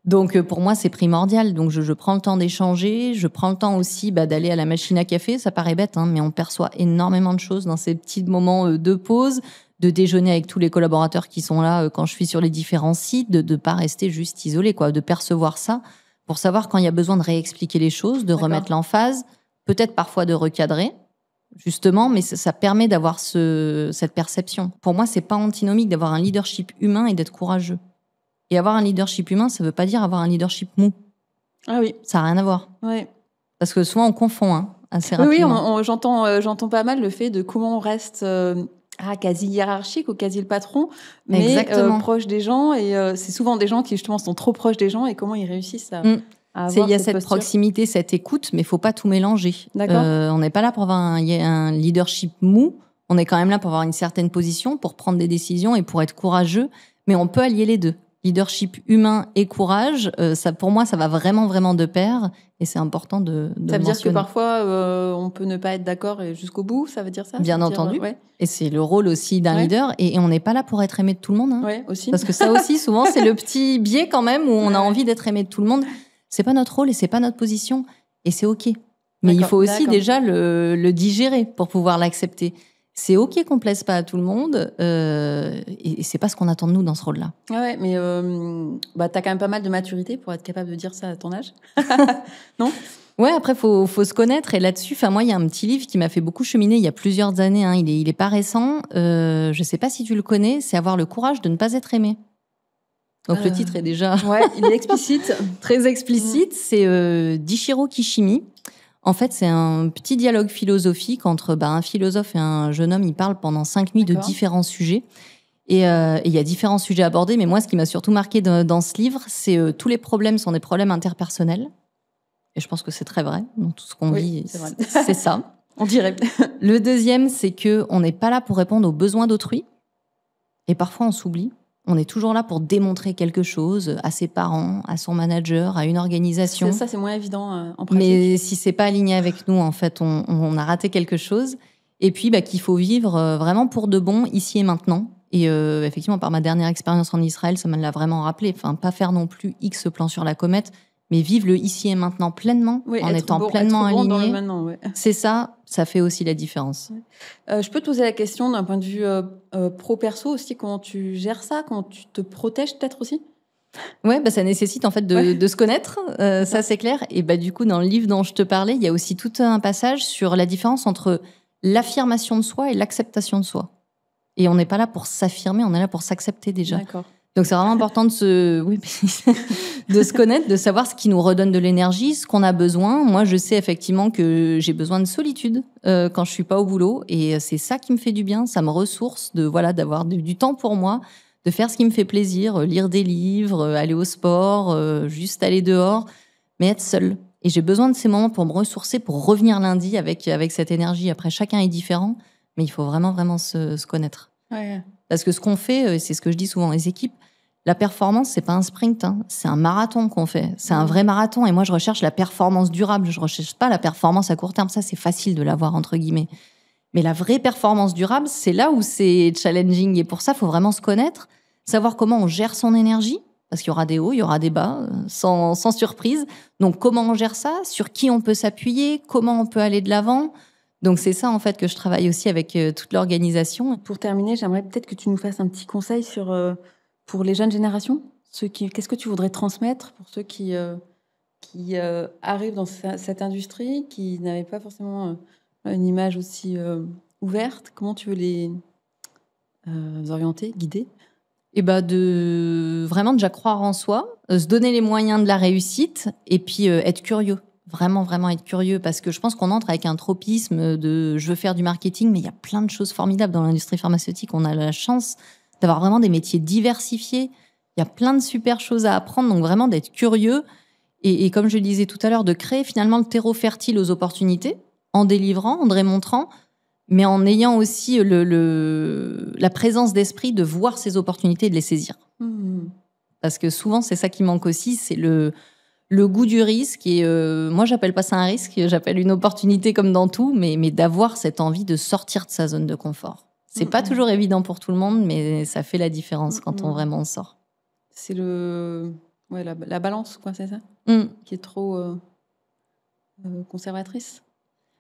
Donc, pour moi, c'est primordial. Donc, je prends le temps d'échanger. Je prends le temps aussi d'aller à la machine à café. Ça paraît bête, hein, mais on perçoit énormément de choses dans ces petits moments de pause, de déjeuner avec tous les collaborateurs qui sont là quand je suis sur les différents sites, de ne pas rester juste isolé, de percevoir ça pour savoir quand il y a besoin de réexpliquer les choses, de remettre l'emphase, peut-être parfois de recadrer, justement, mais ça permet d'avoir cette perception. Pour moi, c'est pas antinomique d'avoir un leadership humain et d'être courageux. Et avoir un leadership humain, ça ne veut pas dire avoir un leadership mou. Ah oui. Ça n'a rien à voir. Oui. Parce que souvent, on confond assez rapidement. Oui, j'entends pas mal le fait de comment on reste quasi hiérarchique ou quasi le patron, mais proche des gens. Et c'est souvent des gens qui, justement, sont trop proches des gens et comment ils réussissent à avoir il y a cette proximité, cette écoute, mais il ne faut pas tout mélanger. D'accord. On n'est pas là pour avoir un leadership mou. On est quand même là pour avoir une certaine position, pour prendre des décisions et pour être courageux. Mais on peut allier les deux. Leadership humain et courage, ça, pour moi, ça va vraiment, vraiment de pair. Et c'est important de ça veut dire que parfois, on peut ne pas être d'accord jusqu'au bout, ça veut dire ça? Bien entendu. Et c'est le rôle aussi d'un leader. Et on n'est pas là pour être aimé de tout le monde. Hein. Ouais, aussi. Parce que ça aussi, souvent, c'est le petit biais quand même où on a envie d'être aimé de tout le monde. C'est pas notre rôle et c'est pas notre position. Et c'est OK. Mais il faut aussi déjà le digérer pour pouvoir l'accepter. C'est OK qu'on ne plaise pas à tout le monde et c'est pas ce qu'on attend de nous dans ce rôle-là. Ouais, mais t'as quand même pas mal de maturité pour être capable de dire ça à ton âge. Non? Ouais, après, faut se connaître. Et là-dessus, moi, il y a un petit livre qui m'a fait beaucoup cheminer il y a plusieurs années. Hein. Il est pas récent. Je sais pas si tu le connais. C'est Avoir le courage de ne pas être aimé. Donc, le titre est déjà... Ouais, il est explicite. Très explicite. C'est d'Ichiro Kishimi. En fait, c'est un petit dialogue philosophique entre un philosophe et un jeune homme. Ils parlent pendant 5 nuits de différents sujets. Et il y a différents sujets abordés. Mais moi, ce qui m'a surtout marqué dans ce livre, c'est tous les problèmes sont des problèmes interpersonnels. Et je pense que c'est très vrai. Dans tout ce qu'on vit, c'est ça. On dirait. Le deuxième, c'est qu'on n'est pas là pour répondre aux besoins d'autrui. Et parfois, on s'oublie. On est toujours là pour démontrer quelque chose à ses parents, à son manager, à une organisation. Ça, c'est moins évident en pratique. Mais si c'est pas aligné avec nous, en fait, on a raté quelque chose. Et puis, qu'il faut vivre vraiment pour de bon, ici et maintenant. Et effectivement, par ma dernière expérience en Israël, ça me l'a vraiment rappelé. Enfin, pas faire non plus X plans sur la comète, mais vivre le ici et maintenant pleinement, en étant pleinement aligné. Dans le maintenant, C'est ça fait aussi la différence. Je peux te poser la question d'un point de vue pro-perso aussi, comment tu gères ça, comment tu te protèges peut-être aussi? Ouais, ça nécessite en fait de se connaître, ça c'est clair. Et du coup, dans le livre dont je te parlais, il y a aussi tout un passage sur la différence entre l'affirmation de soi et l'acceptation de soi. Et on n'est pas là pour s'affirmer, on est là pour s'accepter déjà. D'accord. Donc c'est vraiment important de se connaître, de savoir ce qui nous redonne de l'énergie, ce qu'on a besoin. Moi, je sais effectivement que j'ai besoin de solitude quand je suis pas au boulot, et c'est ça qui me fait du bien. Ça me ressource d'avoir du temps pour moi, de faire ce qui me fait plaisir, lire des livres, aller au sport, juste aller dehors, mais être seule. Et j'ai besoin de ces moments pour me ressourcer, pour revenir lundi avec cette énergie. Après, chacun est différent, mais il faut vraiment, vraiment se connaître. Ouais. Parce que ce qu'on fait, c'est ce que je dis souvent aux équipes, la performance, c'est pas un sprint, hein, c'est un marathon qu'on fait. C'est un vrai marathon. Et moi, je recherche la performance durable. Je recherche pas la performance à court terme. Ça, c'est facile de l'avoir, entre guillemets. Mais la vraie performance durable, c'est là où c'est challenging. Et pour ça, il faut vraiment se connaître, savoir comment on gère son énergie. Parce qu'il y aura des hauts, il y aura des bas, sans surprise. Donc, comment on gère ça? Sur qui on peut s'appuyer? Comment on peut aller de l'avant? Donc, c'est ça, en fait, que je travaille aussi avec toute l'organisation. Pour terminer, j'aimerais peut-être que tu nous fasses un petit conseil pour les jeunes générations. Qu'est-ce que tu voudrais transmettre pour ceux qui arrivent dans cette industrie, qui n'avaient pas forcément une image aussi ouverte? Comment tu veux les orienter, guider? Et de vraiment déjà croire en soi, se donner les moyens de la réussite, et puis être curieux. Vraiment, vraiment être curieux, parce que je pense qu'on entre avec un tropisme de je veux faire du marketing, mais il y a plein de choses formidables dans l'industrie pharmaceutique. On a la chance d'avoir vraiment des métiers diversifiés. Il y a plein de super choses à apprendre, donc vraiment d'être curieux. Et comme je le disais tout à l'heure, de créer finalement le terreau fertile aux opportunités, en délivrant, en démontrant, mais en ayant aussi la présence d'esprit de voir ces opportunités et de les saisir. Parce que souvent, c'est ça qui manque aussi, c'est le goût du risque. Et moi, j'appelle pas ça un risque, j'appelle une opportunité comme dans tout, mais d'avoir cette envie de sortir de sa zone de confort. C'est pas toujours évident pour tout le monde, mais ça fait la différence quand on vraiment sort. C'est la balance, quoi, c'est ça qui est trop conservatrice.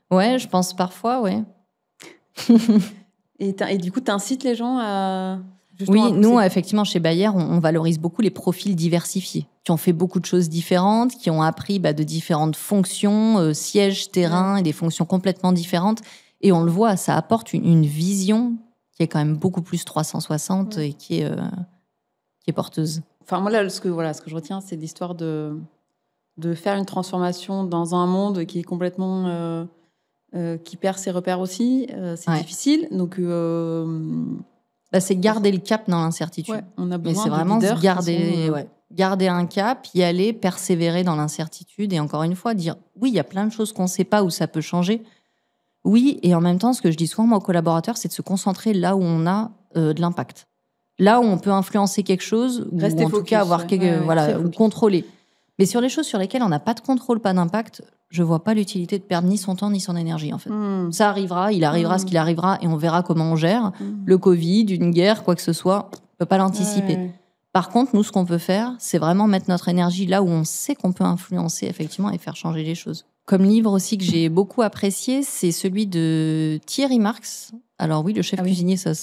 Ouais, je pense parfois, ouais. Et du coup, tu incites les gens à... Oui, nous, effectivement, chez Bayer, on valorise beaucoup les profils diversifiés, qui ont fait beaucoup de choses différentes, qui ont appris de différentes fonctions, sièges, terrain, et des fonctions complètement différentes. Et on le voit, ça apporte une vision qui est quand même beaucoup plus 360 et qui est porteuse. Enfin, moi, là, ce que je retiens, c'est l'histoire de faire une transformation dans un monde qui est complètement... qui perd ses repères aussi. C'est difficile. Donc... c'est garder le cap dans l'incertitude. Ouais, on a besoin mais c'est vraiment de leaders garder un cap, y aller, persévérer dans l'incertitude, et encore une fois, dire oui, il y a plein de choses qu'on ne sait pas, où ça peut changer. Oui, et en même temps, ce que je dis souvent moi, aux collaborateurs, c'est de se concentrer là où on a de l'impact. Là où on peut influencer quelque chose, ou en tout cas avoir ou contrôler. Mais sur les choses sur lesquelles on n'a pas de contrôle, pas d'impact, je vois pas l'utilité de perdre ni son temps ni son énergie, en fait. Ça arrivera, il arrivera ce qu'il arrivera, et on verra comment on gère. Le Covid, une guerre, quoi que ce soit, on peut pas l'anticiper. Ouais. Par contre, nous, ce qu'on peut faire, c'est vraiment mettre notre énergie là où on sait qu'on peut influencer, effectivement, et faire changer les choses. Comme livre aussi que j'ai beaucoup apprécié, c'est celui de Thierry Marx. Alors oui, le chef cuisinier, ça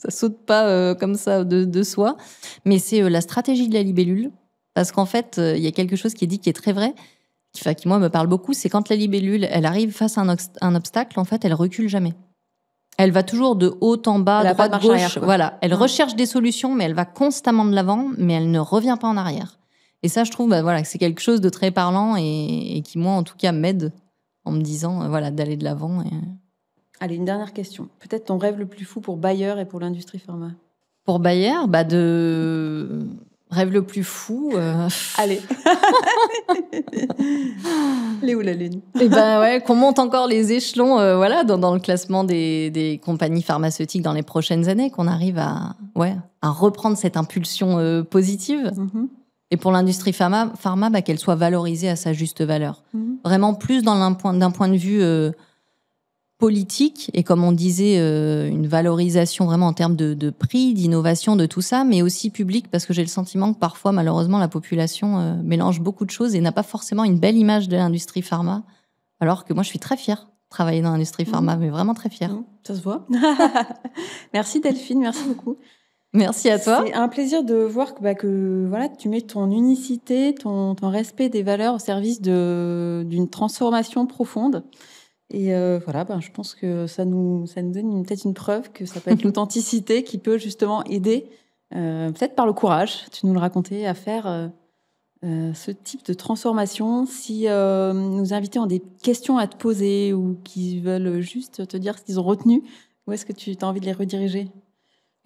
saute pas comme ça de soi, mais c'est la stratégie de la libellule. Parce qu'en fait, il y a quelque chose qui est dit qui est très vrai, qui moi me parle beaucoup, c'est quand la libellule, elle arrive face à un obstacle, en fait, elle recule jamais. Elle va toujours de haut en bas, droite, gauche. Arrière, voilà, elle recherche des solutions, mais elle va constamment de l'avant, mais elle ne revient pas en arrière. Et ça, je trouve, que c'est quelque chose de très parlant et qui, moi, en tout cas, m'aide en me disant, d'aller de l'avant. Allez, une dernière question. Peut-être ton rêve le plus fou pour Bayer et pour l'industrie pharma. Pour Bayer, rêve le plus fou. Allez. Elle est où la lune? Qu'on monte encore les échelons dans le classement des compagnies pharmaceutiques dans les prochaines années, qu'on arrive à reprendre cette impulsion positive. Et pour l'industrie pharma qu'elle soit valorisée à sa juste valeur. Vraiment plus d'un point de vue politique, et comme on disait, une valorisation vraiment en termes de prix, d'innovation, de tout ça, mais aussi public, parce que j'ai le sentiment que parfois, malheureusement, la population mélange beaucoup de choses et n'a pas forcément une belle image de l'industrie pharma, alors que moi, je suis très fière de travailler dans l'industrie pharma, mais vraiment très fière. Ça se voit. Merci Delphine, merci beaucoup. Merci à toi. C'est un plaisir de voir que tu mets ton unicité, ton respect des valeurs au service d'une transformation profonde. Et je pense que ça nous donne peut-être une preuve que ça peut être l'authenticité qui peut justement aider peut-être par le courage, tu nous le racontais, à faire ce type de transformation. Si nos invités ont des questions à te poser ou qui veulent juste te dire ce qu'ils ont retenu, où est-ce que tu as envie de les rediriger ?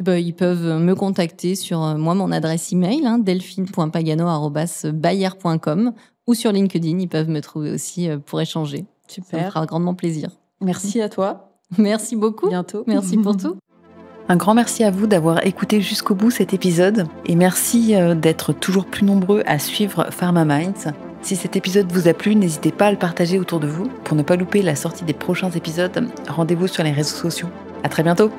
Ils peuvent me contacter sur mon adresse email, delphine.pagano@bayer.com, ou sur LinkedIn. Ils peuvent me trouver aussi pour échanger. Super. Ça me fera grandement plaisir. Merci à toi. Merci beaucoup. Bientôt. Merci pour tout. Un grand merci à vous d'avoir écouté jusqu'au bout cet épisode et merci d'être toujours plus nombreux à suivre Pharma Minds. Si cet épisode vous a plu, n'hésitez pas à le partager autour de vous. Pour ne pas louper la sortie des prochains épisodes, rendez-vous sur les réseaux sociaux. À très bientôt.